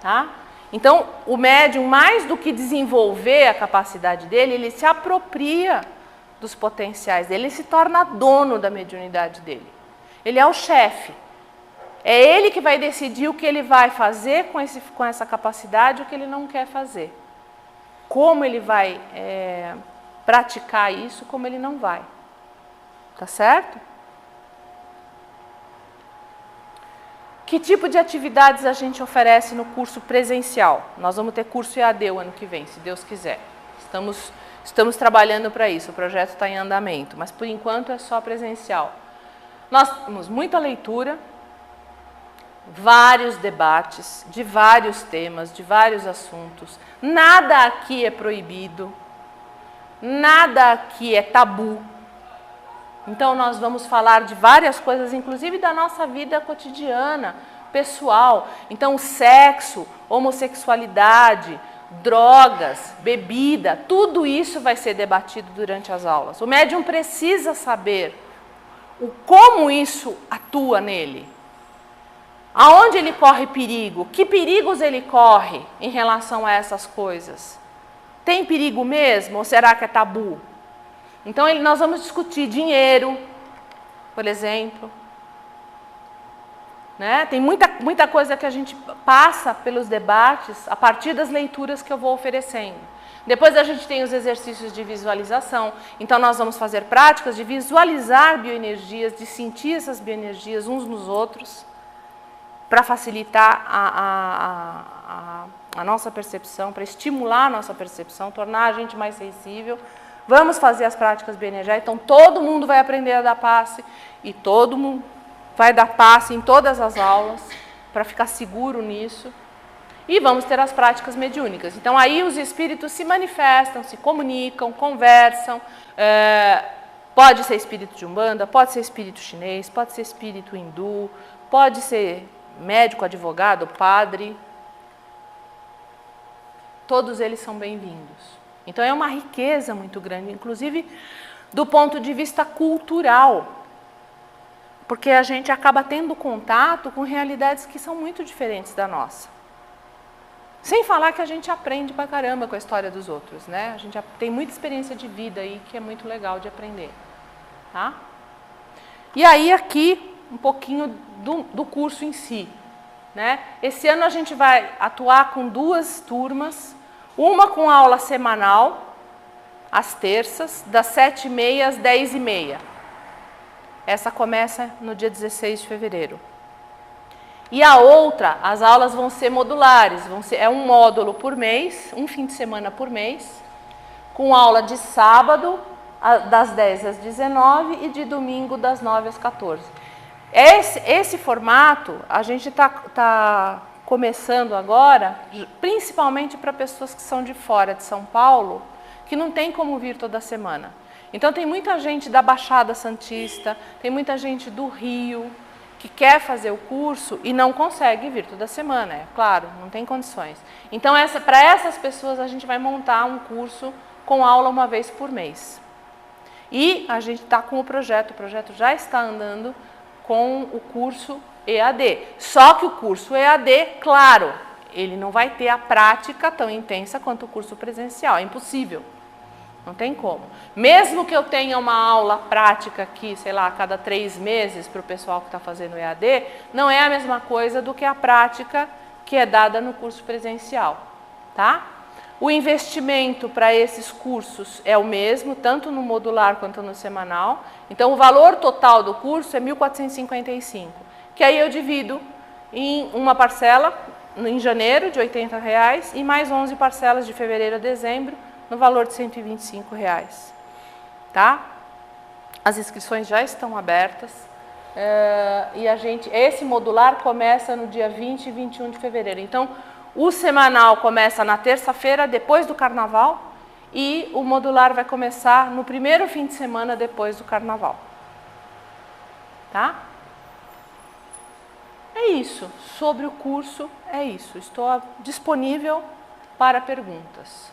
Tá? Então, o médium, mais do que desenvolver a capacidade dele, ele se apropria dos potenciais dele, ele se torna dono da mediunidade dele. Ele é o chefe. É ele que vai decidir o que ele vai fazer com essa capacidade e o que ele não quer fazer. Como ele vai praticar isso, como ele não vai. Tá certo? Que tipo de atividades a gente oferece no curso presencial? Nós vamos ter curso EAD o ano que vem, se Deus quiser. Estamos trabalhando para isso, o projeto está em andamento, mas por enquanto é só presencial. Nós temos muita leitura, vários debates de vários temas, de vários assuntos. Nada aqui é proibido, nada aqui é tabu. Então nós vamos falar de várias coisas, inclusive da nossa vida cotidiana, pessoal. Então sexo, homossexualidade, drogas, bebida, tudo isso vai ser debatido durante as aulas. O médium precisa saber como isso atua nele. Aonde ele corre perigo? Que perigos ele corre em relação a essas coisas? Tem perigo mesmo ou será que é tabu? Então nós vamos discutir dinheiro, por exemplo. Né? Tem muita coisa que a gente passa pelos debates a partir das leituras que eu vou oferecendo. Depois a gente tem os exercícios de visualização. Então nós vamos fazer práticas de visualizar bioenergias, de sentir essas bioenergias uns nos outros, para facilitar a nossa percepção, para estimular a nossa percepção, tornar a gente mais sensível. Vamos fazer as práticas bioenergéticas, então todo mundo vai aprender a dar passe e todo mundo vai dar passe em todas as aulas para ficar seguro nisso. E vamos ter as práticas mediúnicas. Então aí os espíritos se manifestam, se comunicam, conversam. Pode ser espírito de Umbanda, pode ser espírito chinês, pode ser espírito hindu, pode ser médico, advogado, padre. Todos eles são bem-vindos. Então é uma riqueza muito grande, inclusive do ponto de vista cultural, porque a gente acaba tendo contato com realidades que são muito diferentes da nossa. Sem falar que a gente aprende pra caramba com a história dos outros, né? A gente tem muita experiência de vida aí que é muito legal de aprender, tá? E aí aqui um pouquinho do curso em si, né? Esse ano a gente vai atuar com 2 turmas. Uma com aula semanal, às terças, das 7h30 às 10h30. Essa começa no dia 16 de fevereiro. E a outra, as aulas vão ser modulares, é um módulo por mês, um fim de semana por mês, com aula de sábado, das 10 às 19 e de domingo, das 9 às 14. Esse formato, a gente está começando agora, principalmente para pessoas que são de fora de São Paulo, que não tem como vir toda semana. Então tem muita gente da Baixada Santista, tem muita gente do Rio, que quer fazer o curso e não consegue vir toda semana, é claro, não tem condições. Então para essas pessoas a gente vai montar um curso com aula uma vez por mês. E a gente está com o projeto já está andando com o curso EAD. Só que o curso EAD, claro, ele não vai ter a prática tão intensa quanto o curso presencial, é impossível. Não tem como. Mesmo que eu tenha uma aula prática aqui, sei lá, a cada 3 meses para o pessoal que está fazendo EAD, não é a mesma coisa do que a prática que é dada no curso presencial, tá? O investimento para esses cursos é o mesmo, tanto no modular quanto no semanal. Então, o valor total do curso é R$ 1.455, que aí eu divido em uma parcela em janeiro de R$ 80 e mais 11 parcelas de fevereiro a dezembro, no valor de R$ 125, tá? As inscrições já estão abertas e esse modular começa no dia 20 e 21 de fevereiro. Então, o semanal começa na terça-feira, depois do Carnaval, e o modular vai começar no primeiro fim de semana depois do Carnaval, tá? É isso. Sobre o curso, é isso. Estou disponível para perguntas.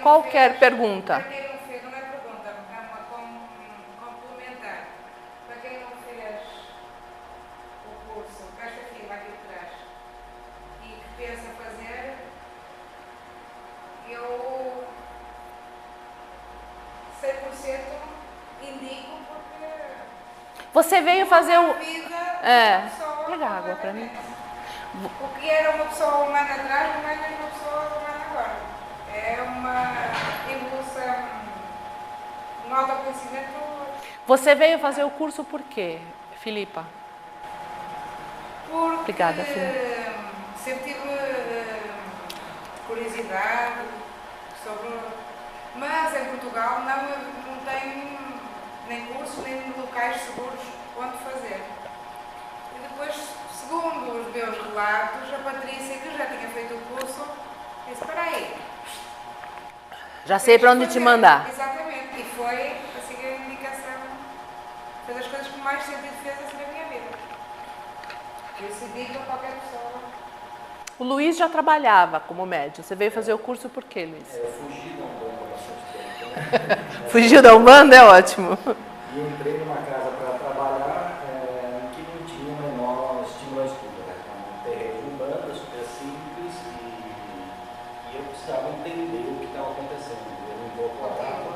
Qualquer pergunta. Para quem não fez, não é pergunta, é uma complementar. Para quem não fez o curso, esta fila aqui atrás, e que pensa fazer, eu 100% indico porque... Você veio fazer o... Pega água para mim. O que era uma pessoa humana atrás, não é uma pessoa humana agora. É uma evolução, um autoconhecimento. Você veio fazer o curso por quê, Filipa? Porque obrigada, Filipa. Sempre tive curiosidade sobre... Mas em Portugal não tem nem cursos, nem locais seguros onde fazer. E depois, segundo os meus relatos, a Patrícia, que já tinha feito o curso, disse, espera aí. Já sei para onde te mandar. Exatamente. E foi a seguir a indicação. Foi das coisas que mais sentido fez assim na minha vida. Eu decidi que qualquer pessoa... O Luiz já trabalhava como médium. Você veio fazer o curso por quê, Luiz? Eu fugi da Umbanda há bastante tempo. Fugiu da Umbanda? É ótimo. E entrei numa casa para trabalhar que não tinha o menor estímulo ao estudo. Era um terreno de Umbanda, super simples, e eu precisava entender o que estava acontecendo. Eu me incorporava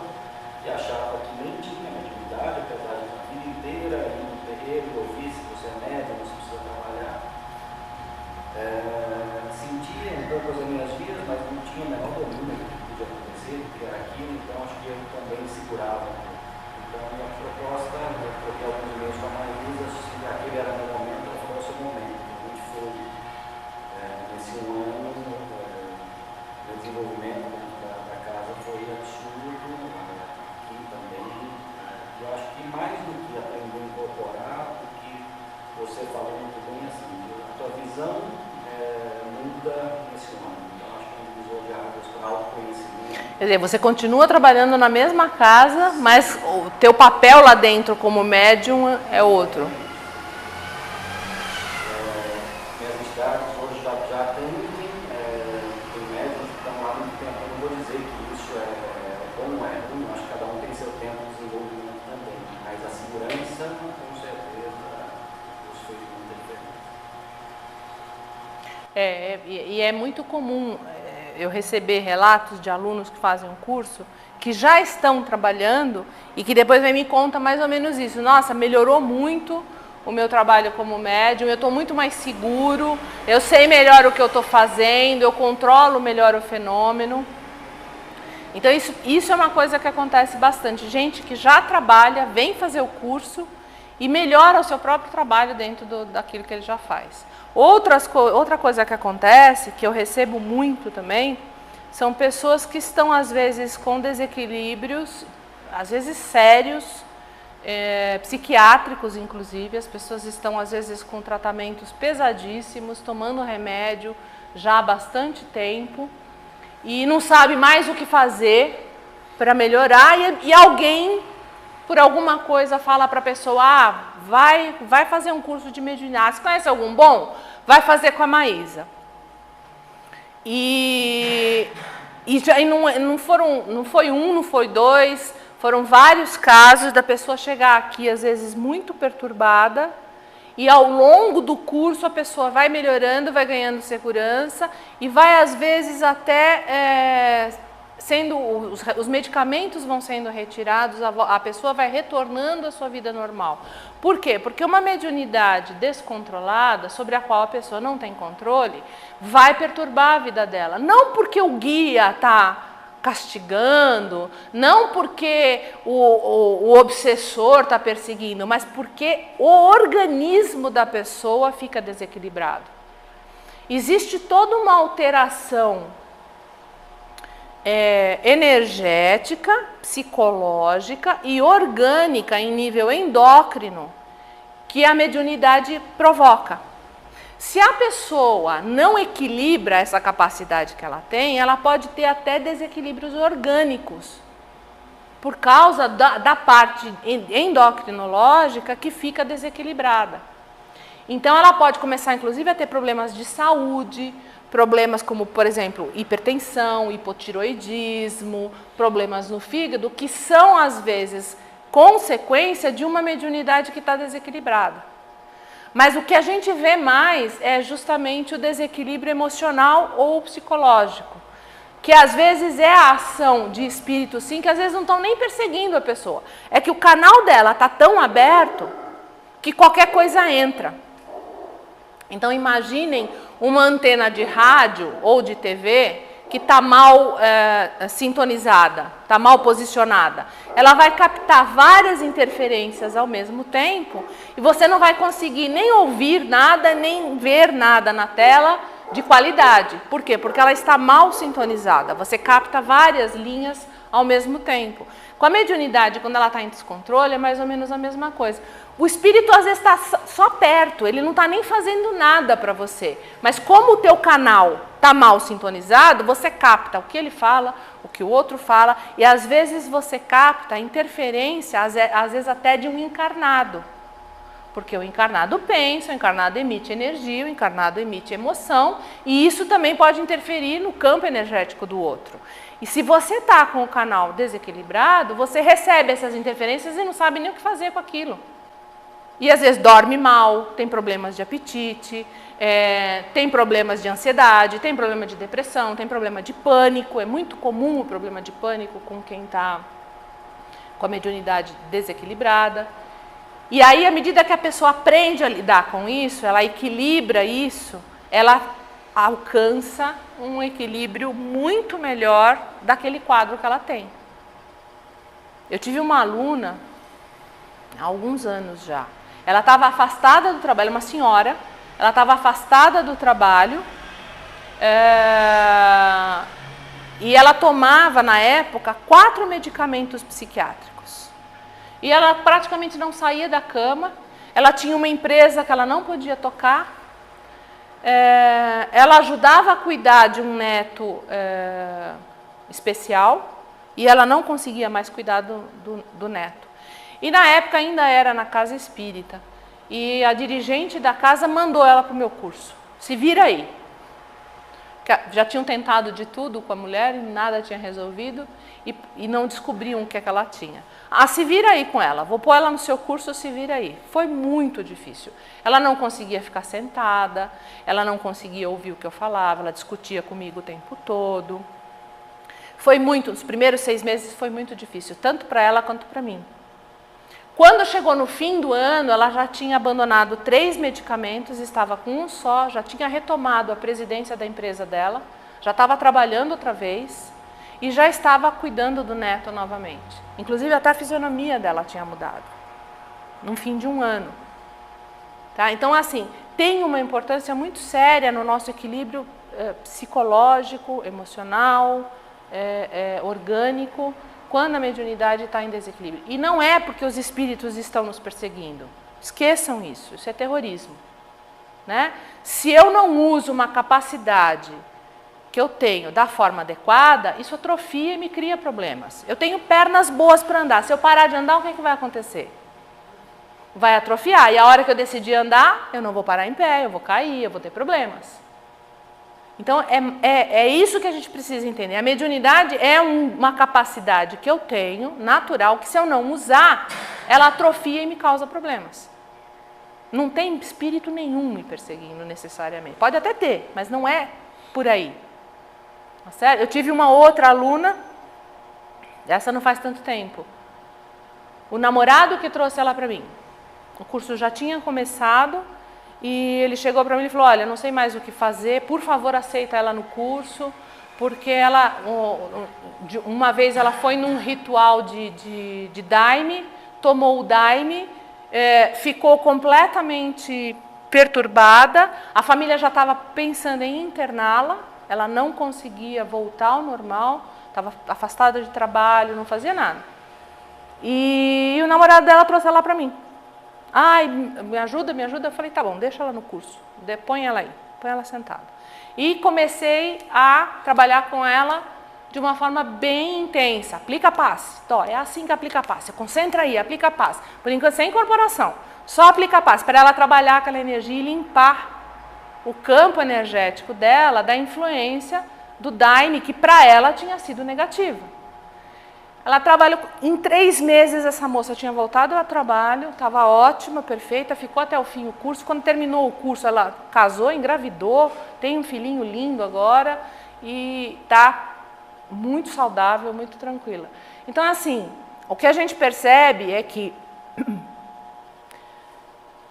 e achava que nem tinha mediunidade, apesar de a vida inteira ir no terreiro, ouvir se você é médium, se precisa trabalhar. Sentia um pouco as minhas vidas, mas não tinha o menor domínio do que podia acontecer, do que era aquilo, então acho que eu também segurava. Então a minha proposta, eu troquei alguns e-mails com a Marisa, se aquele era meu momento, ela falou o seu momento. A gente foi nesse ano, o desenvolvimento da casa foi absurdo, aqui também. Eu acho que mais do que aprender a incorporar, o que você falou muito bem, assim, a tua visão muda nesse ano. Então acho que é um divisor de águas para autoconhecimento. Quer dizer, você continua trabalhando na mesma casa, mas o teu papel lá dentro como médium é outro. Minhas entidades hoje já tem médiums que estão lá muito tempo. Eu não vou dizer que isso é bom ou é ruim, acho que cada um tem seu tempo de desenvolvimento também. Mas a segurança, com certeza, isso fez muita diferença. E é muito comum eu receber relatos de alunos que fazem um curso que já estão trabalhando e que depois vem me conta mais ou menos isso. Nossa, melhorou muito o meu trabalho como médium, eu estou muito mais seguro, eu sei melhor o que eu estou fazendo, eu controlo melhor o fenômeno. Então isso é uma coisa que acontece bastante. Gente que já trabalha, vem fazer o curso e melhora o seu próprio trabalho dentro daquilo que ele já faz. Outra coisa que acontece, que eu recebo muito também, são pessoas que estão às vezes com desequilíbrios, às vezes sérios, psiquiátricos, inclusive. As pessoas estão, às vezes, com tratamentos pesadíssimos, tomando remédio já há bastante tempo e não sabe mais o que fazer para melhorar, e alguém, por alguma coisa, fala para a pessoa: vai fazer um curso de mediunidade. Você conhece algum bom? Vai fazer com a Maísa. E não foi um, não foi dois, foram vários casos da pessoa chegar aqui, às vezes, muito perturbada, e ao longo do curso a pessoa vai melhorando, vai ganhando segurança, e vai, às vezes, até os medicamentos vão sendo retirados, a pessoa vai retornando à sua vida normal. Por quê? Porque uma mediunidade descontrolada, sobre a qual a pessoa não tem controle, vai perturbar a vida dela. Não porque o guia está castigando, não porque o obsessor está perseguindo, mas porque o organismo da pessoa fica desequilibrado. Existe toda uma alteração energética, psicológica e orgânica em nível endócrino que a mediunidade provoca. Se a pessoa não equilibra essa capacidade que ela tem, ela pode ter até desequilíbrios orgânicos por causa da parte endocrinológica que fica desequilibrada. Então ela pode começar, inclusive, a ter problemas de saúde, problemas como, por exemplo, hipertensão, hipotiroidismo, problemas no fígado, que são, às vezes, consequência de uma mediunidade que está desequilibrada. Mas o que a gente vê mais é justamente o desequilíbrio emocional ou psicológico, que às vezes é a ação de espíritos, sim, que às vezes não estão nem perseguindo a pessoa. É que o canal dela está tão aberto que qualquer coisa entra. Então imaginem uma antena de rádio ou de TV que está mal sintonizada, está mal posicionada. Ela vai captar várias interferências ao mesmo tempo e você não vai conseguir nem ouvir nada, nem ver nada na tela de qualidade. Por quê? Porque ela está mal sintonizada. Você capta várias linhas ao mesmo tempo. Com a mediunidade, quando ela está em descontrole, é mais ou menos a mesma coisa. O espírito às vezes está só perto, ele não está nem fazendo nada para você. Mas como o teu canal está mal sintonizado, você capta o que ele fala, o que o outro fala, e às vezes você capta a interferência, às vezes até de um encarnado. Porque o encarnado pensa, o encarnado emite energia, o encarnado emite emoção, e isso também pode interferir no campo energético do outro. E se você está com o canal desequilibrado, você recebe essas interferências e não sabe nem o que fazer com aquilo. E às vezes dorme mal, tem problemas de apetite, tem problemas de ansiedade, tem problema de depressão, tem problema de pânico. É muito comum o problema de pânico com quem está com a mediunidade desequilibrada. E aí, à medida que a pessoa aprende a lidar com isso, ela equilibra isso, ela alcança um equilíbrio muito melhor daquele quadro que ela tem. Eu tive uma aluna, há alguns anos já, ela estava afastada do trabalho, uma senhora, ela estava afastada do trabalho e ela tomava, na época, 4 medicamentos psiquiátricos. E ela praticamente não saía da cama, ela tinha uma empresa que ela não podia tocar, ela ajudava a cuidar de um neto especial e ela não conseguia mais cuidar do neto. E na época ainda era na casa espírita. E a dirigente da casa mandou ela para o meu curso. Se vira aí. Já tinham tentado de tudo com a mulher e nada tinha resolvido e não descobriam o que é que ela tinha. Se vira aí com ela, vou pôr ela no seu curso, se vira aí. Foi muito difícil. Ela não conseguia ficar sentada, ela não conseguia ouvir o que eu falava, ela discutia comigo o tempo todo. Os primeiros 6 meses foi muito difícil, tanto para ela quanto para mim. Quando chegou no fim do ano, ela já tinha abandonado 3 medicamentos, estava com um só, já tinha retomado a presidência da empresa dela, já estava trabalhando outra vez e já estava cuidando do neto novamente. Inclusive até a fisionomia dela tinha mudado, no fim de um ano. Tá? Então, assim, tem uma importância muito séria no nosso equilíbrio psicológico, emocional, orgânico, quando a mediunidade está em desequilíbrio. E não é porque os espíritos estão nos perseguindo. Esqueçam isso, isso é terrorismo. Né? Se eu não uso uma capacidade que eu tenho da forma adequada, isso atrofia e me cria problemas. Eu tenho pernas boas para andar. Se eu parar de andar, o que vai acontecer? Vai atrofiar. E a hora que eu decidir andar, eu não vou parar em pé, eu vou cair, eu vou ter problemas. Então, é isso que a gente precisa entender. A mediunidade é uma capacidade que eu tenho, natural, que se eu não usar, ela atrofia e me causa problemas. Não tem espírito nenhum me perseguindo necessariamente. Pode até ter, mas não é por aí. Tá certo? Eu tive uma outra aluna, essa não faz tanto tempo. O namorado que trouxe ela para mim. O curso já tinha começado e ele chegou para mim e falou, olha, não sei mais o que fazer, por favor aceita ela no curso, porque ela, uma vez ela foi num ritual de daime, tomou o daime, ficou completamente perturbada, a família já estava pensando em interná-la, ela não conseguia voltar ao normal, estava afastada de trabalho, não fazia nada. E o namorado dela trouxe ela para mim. Ai, me ajuda, me ajuda. Eu falei, tá bom, deixa ela no curso, põe ela aí, põe ela sentada. E comecei a trabalhar com ela de uma forma bem intensa. Aplica passe. Então, é assim que aplica passe. Concentra aí, aplica passe. Por enquanto, sem incorporação. Só aplica passe, para ela trabalhar aquela energia e limpar o campo energético dela da influência do daime, que para ela tinha sido negativa. Ela trabalhou, em 3 meses essa moça tinha voltado ao trabalho, estava ótima, perfeita, ficou até o fim o curso. Quando terminou o curso, ela casou, engravidou, tem um filhinho lindo agora e está muito saudável, muito tranquila. Então, assim, o que a gente percebe é que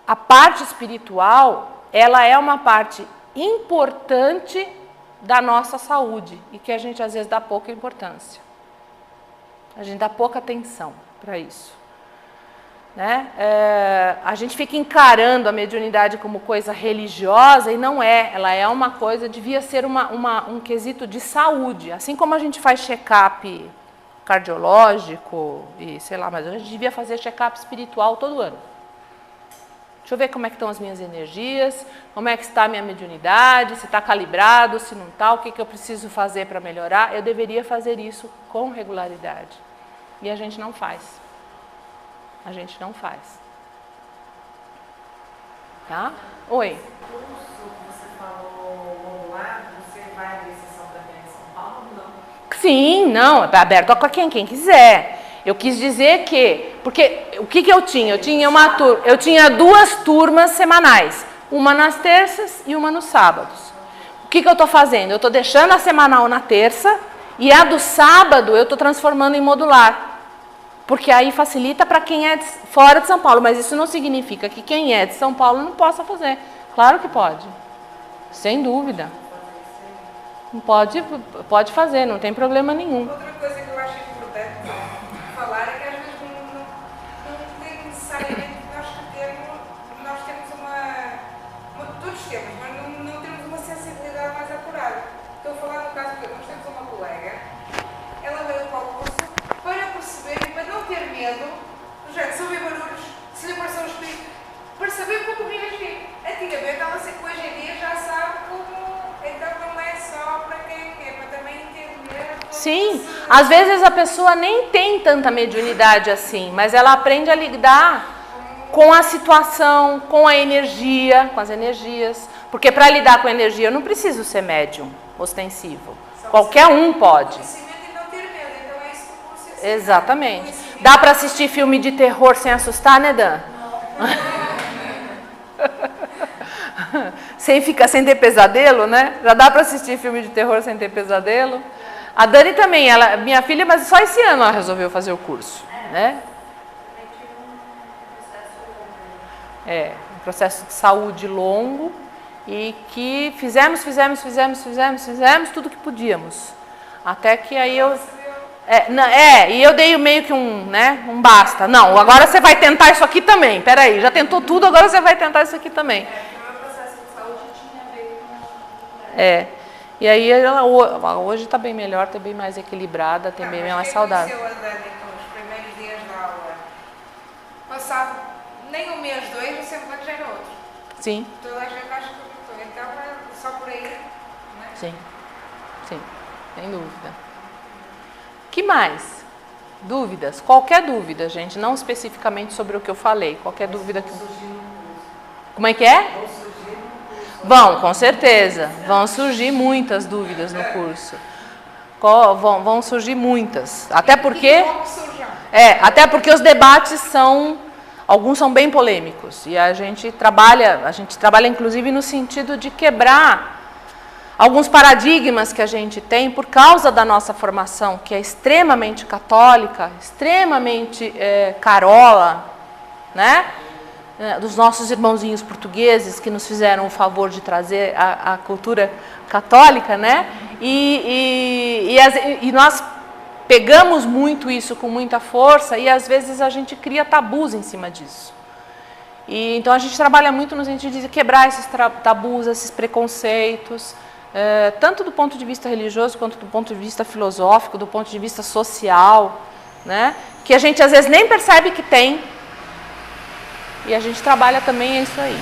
a parte espiritual, ela é uma parte importante da nossa saúde e que a gente às vezes dá pouca importância. A gente dá pouca atenção para isso. Né? A gente fica encarando a mediunidade como coisa religiosa e não é. Ela é uma coisa, devia ser um quesito de saúde. Assim como a gente faz check-up cardiológico e sei lá, mas a gente devia fazer check-up espiritual todo ano. Deixa eu ver como é que estão as minhas energias, como é que está a minha mediunidade, se está calibrado, se não está, o que eu preciso fazer para melhorar. Eu deveria fazer isso com regularidade. E a gente não faz. A gente não faz. Tá? Oi. O curso que você falou modular, você vai abrir sessão também em São Paulo ou não? Sim, não, é aberto a quem quiser. Eu quis dizer que, porque o que eu tinha? Eu tinha 2 turmas semanais, uma nas terças e uma nos sábados. O que eu estou fazendo? Eu estou deixando a semanal na terça e a do sábado eu estou transformando em modular. Porque aí facilita para quem é fora de São Paulo, mas isso não significa que quem é de São Paulo não possa fazer. Claro que pode, sem dúvida. Pode fazer, não tem problema nenhum. Outra coisa que eu acho importante falar é que às vezes não tem necessariamente nós temos todos temos, mas não temos uma sensibilidade mais apurada. Estou a falar do caso que nós temos uma colega, ela veio para o curso para perceber, para não ter medo, já se ouvir barulhos, se lhe apareceu um espírito, para saber como reagir. Antigamente ela sei que hoje em dia já sabe como, então não é só para quem é, para também entender. Sim, às vezes a pessoa nem tem tanta mediunidade assim, mas ela aprende a lidar com a situação, com a energia, com as energias. Porque para lidar com a energia eu não preciso ser médium ostensivo. Qualquer um pode. Exatamente. Dá para assistir filme de terror sem assustar, né, Dan? Sem ter pesadelo, né? Já dá para assistir filme de terror sem ter pesadelo. A Dani também, minha filha, mas só esse ano ela resolveu fazer o curso, né? É, um processo de saúde longo e que fizemos tudo que podíamos. Até que aí eu... e eu dei meio que um basta. Não, agora você vai tentar isso aqui também. Peraí, já tentou tudo, agora você vai tentar isso aqui também. E aí ela hoje está bem melhor, está bem mais equilibrada, tem bem mais saudável. Mas o que aconteceu a Dani com os primeiros dias da aula? Passado nem um mês, dois, eu sempre já era outro. Sim. Toda a gente acha que eu estou. Então é só por aí, né? Sim, sim, sem dúvida. Que mais? Dúvidas? Qualquer dúvida, gente, não especificamente sobre o que eu falei. Qualquer dúvida que... Como é que é? Vão, com certeza. Vão surgir muitas dúvidas no curso. Vão surgir muitas. Até porque... até porque os debates alguns são bem polêmicos. E a gente trabalha inclusive no sentido de quebrar alguns paradigmas que a gente tem por causa da nossa formação, que é extremamente católica, extremamente carola, né? Dos nossos irmãozinhos portugueses que nos fizeram o favor de trazer a cultura católica, né? E nós pegamos muito isso com muita força e às vezes a gente cria tabus em cima disso. Então a gente trabalha muito no sentido de quebrar esses tabus, esses preconceitos, tanto do ponto de vista religioso quanto do ponto de vista filosófico, do ponto de vista social, né? Que a gente às vezes nem percebe que tem. E a gente trabalha também isso aí.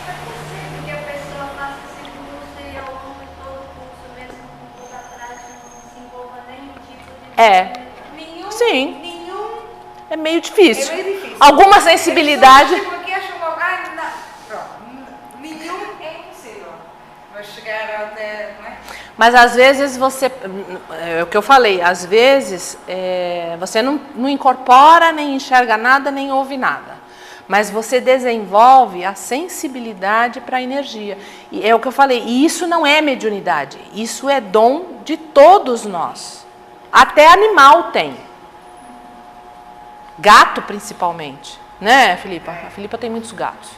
É possível que a pessoa faça esse curso e ao longo de todo o curso, mesmo com toda a prática, não se envolva nenhum tipo de... Nenhum? Sim. Nenhum? É meio difícil. É meio difícil. Alguma sensibilidade... Aqui acham logo, nenhum é impossível. Vai chegar até... Não é? Mas às vezes você... É o que eu falei. Às vezes você não incorpora, nem enxerga nada, nem ouve nada. Mas você desenvolve a sensibilidade para a energia. E é o que eu falei, e isso não é mediunidade, isso é dom de todos nós. Até animal tem. Gato, principalmente. Né, Filipa? A Filipa tem muitos gatos.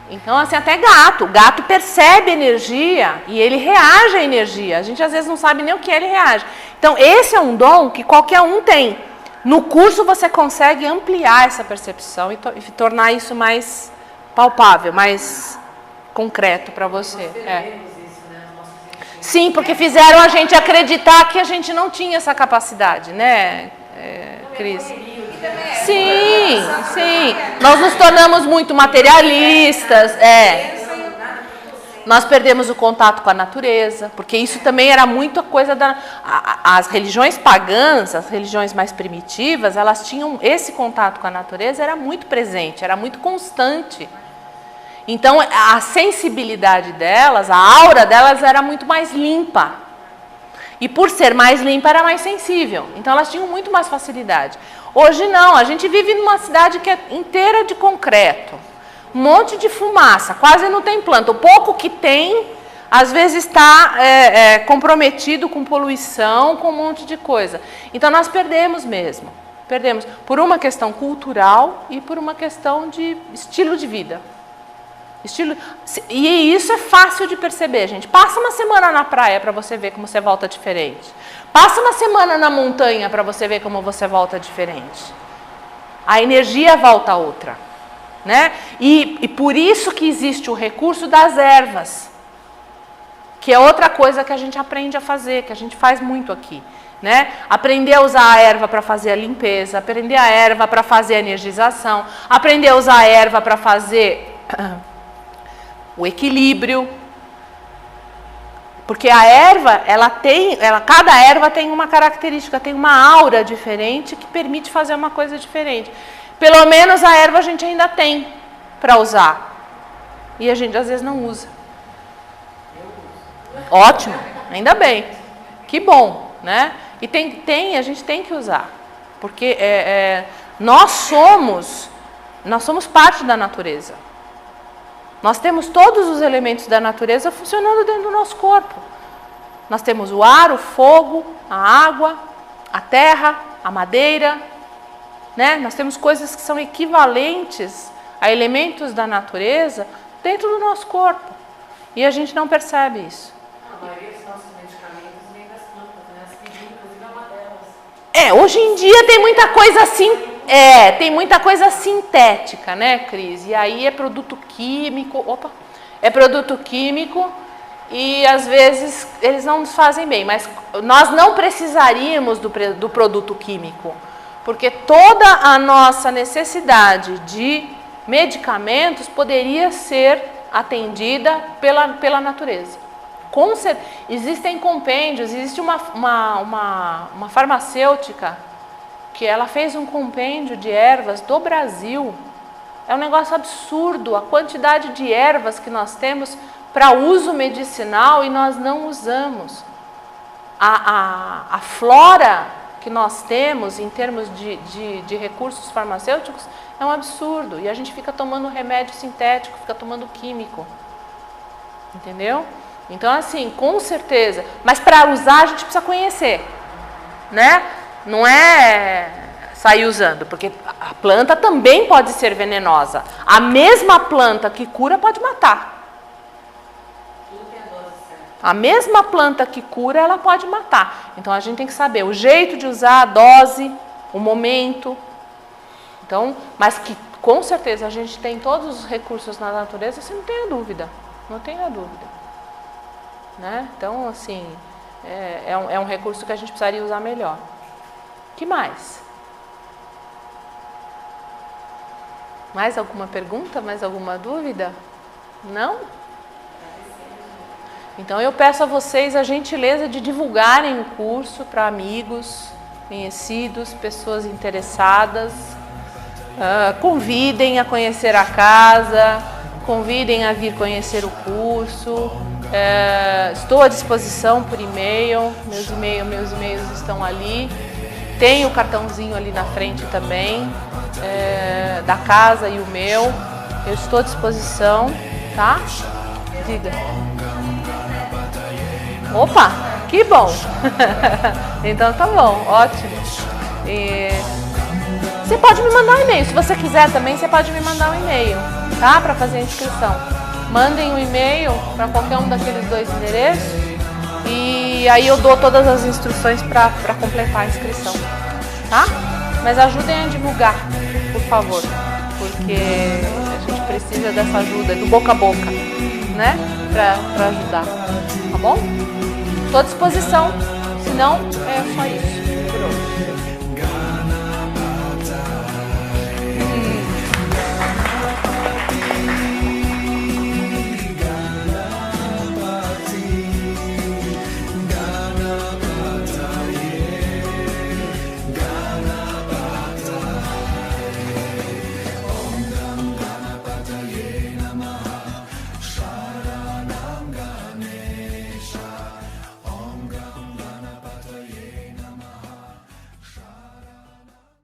Então, assim, até gato. O gato percebe energia e ele reage à energia. A gente, às vezes, não sabe nem o que ele reage. Então, esse é um dom que qualquer um tem. No curso você consegue ampliar essa percepção e tornar isso mais palpável, mais concreto para você. Nós perdemos isso, né? Sim, porque fizeram a gente acreditar que a gente não tinha essa capacidade, né, Cris? Sim, sim. Nós nos tornamos muito materialistas, Nós perdemos o contato com a natureza, porque isso também era muito coisa as religiões pagãs, as religiões mais primitivas, elas tinham esse contato com a natureza, era muito presente, era muito constante. Então, a sensibilidade delas, a aura delas era muito mais limpa. E por ser mais limpa, era mais sensível. Então, elas tinham muito mais facilidade. Hoje não, a gente vive numa cidade que é inteira de concreto. Um monte de fumaça, quase não tem planta. O pouco que tem, às vezes está comprometido com poluição, com um monte de coisa. Então nós perdemos mesmo. Perdemos por uma questão cultural e por uma questão de estilo de vida. E isso é fácil de perceber, gente. Passa uma semana na praia para você ver como você volta diferente. Passa uma semana na montanha para você ver como você volta diferente. A energia volta outra. Né? E por isso que existe o recurso das ervas, que é outra coisa que a gente aprende a fazer, que a gente faz muito aqui. Né? Aprender a usar a erva para fazer a limpeza, aprender a erva para fazer a energização, aprender a usar a erva para fazer o equilíbrio. Porque a erva, cada erva tem uma característica, tem uma aura diferente que permite fazer uma coisa diferente. Pelo menos a erva a gente ainda tem para usar. E a gente às vezes não usa. Ótimo, ainda bem. Que bom, né? E a gente tem que usar. Porque nós somos parte da natureza. Nós temos todos os elementos da natureza funcionando dentro do nosso corpo. Nós temos o ar, o fogo, a água, a terra, a madeira. Né? Nós temos coisas que são equivalentes a elementos da natureza dentro do nosso corpo. E a gente não percebe isso. A maioria dos nossos medicamentos vem das plantas, né? As que inclusive é uma delas. Hoje em dia tem muita coisa assim. Tem muita coisa sintética, né, Cris? E aí é produto químico. É produto químico e às vezes eles não nos fazem bem, mas nós não precisaríamos do produto químico, porque toda a nossa necessidade de medicamentos poderia ser atendida pela natureza. Existem compêndios, existe uma farmacêutica que ela fez um compêndio de ervas do Brasil. É um negócio absurdo a quantidade de ervas que nós temos para uso medicinal e nós não usamos. A flora que nós temos em termos de recursos farmacêuticos é um absurdo. E a gente fica tomando remédio sintético, fica tomando químico. Entendeu? Então, assim, com certeza. Mas para usar a gente precisa conhecer, né? Não é sair usando, porque a planta também pode ser venenosa. A mesma planta que cura pode matar. A mesma planta que cura, ela pode matar. Então, a gente tem que saber o jeito de usar, a dose, o momento. Então, mas que com certeza a gente tem todos os recursos na natureza, você não tenha dúvida. Não tenha dúvida. Né? Então, assim, é um recurso que a gente precisaria usar melhor. Que mais? Mais alguma pergunta? Mais alguma dúvida? Não? Então, eu peço a vocês a gentileza de divulgarem o curso para amigos, conhecidos, pessoas interessadas. Convidem a conhecer a casa, convidem a vir conhecer o curso. Estou à disposição por e-mail, meus e-mails estão ali. Tem o cartãozinho ali na frente também, da casa e o meu. Eu estou à disposição, tá? Diga. Opa, que bom! Então tá bom, ótimo. Você pode me mandar um e-mail, se você quiser também, você pode me mandar um e-mail, tá? Para fazer a inscrição. Mandem um e-mail para qualquer um daqueles 2 endereços e aí eu dou todas as instruções para completar a inscrição, tá? Mas ajudem a divulgar, por favor, porque a gente precisa dessa ajuda, do boca a boca, né? Para ajudar, tá bom? Estou à disposição, se não, é só isso.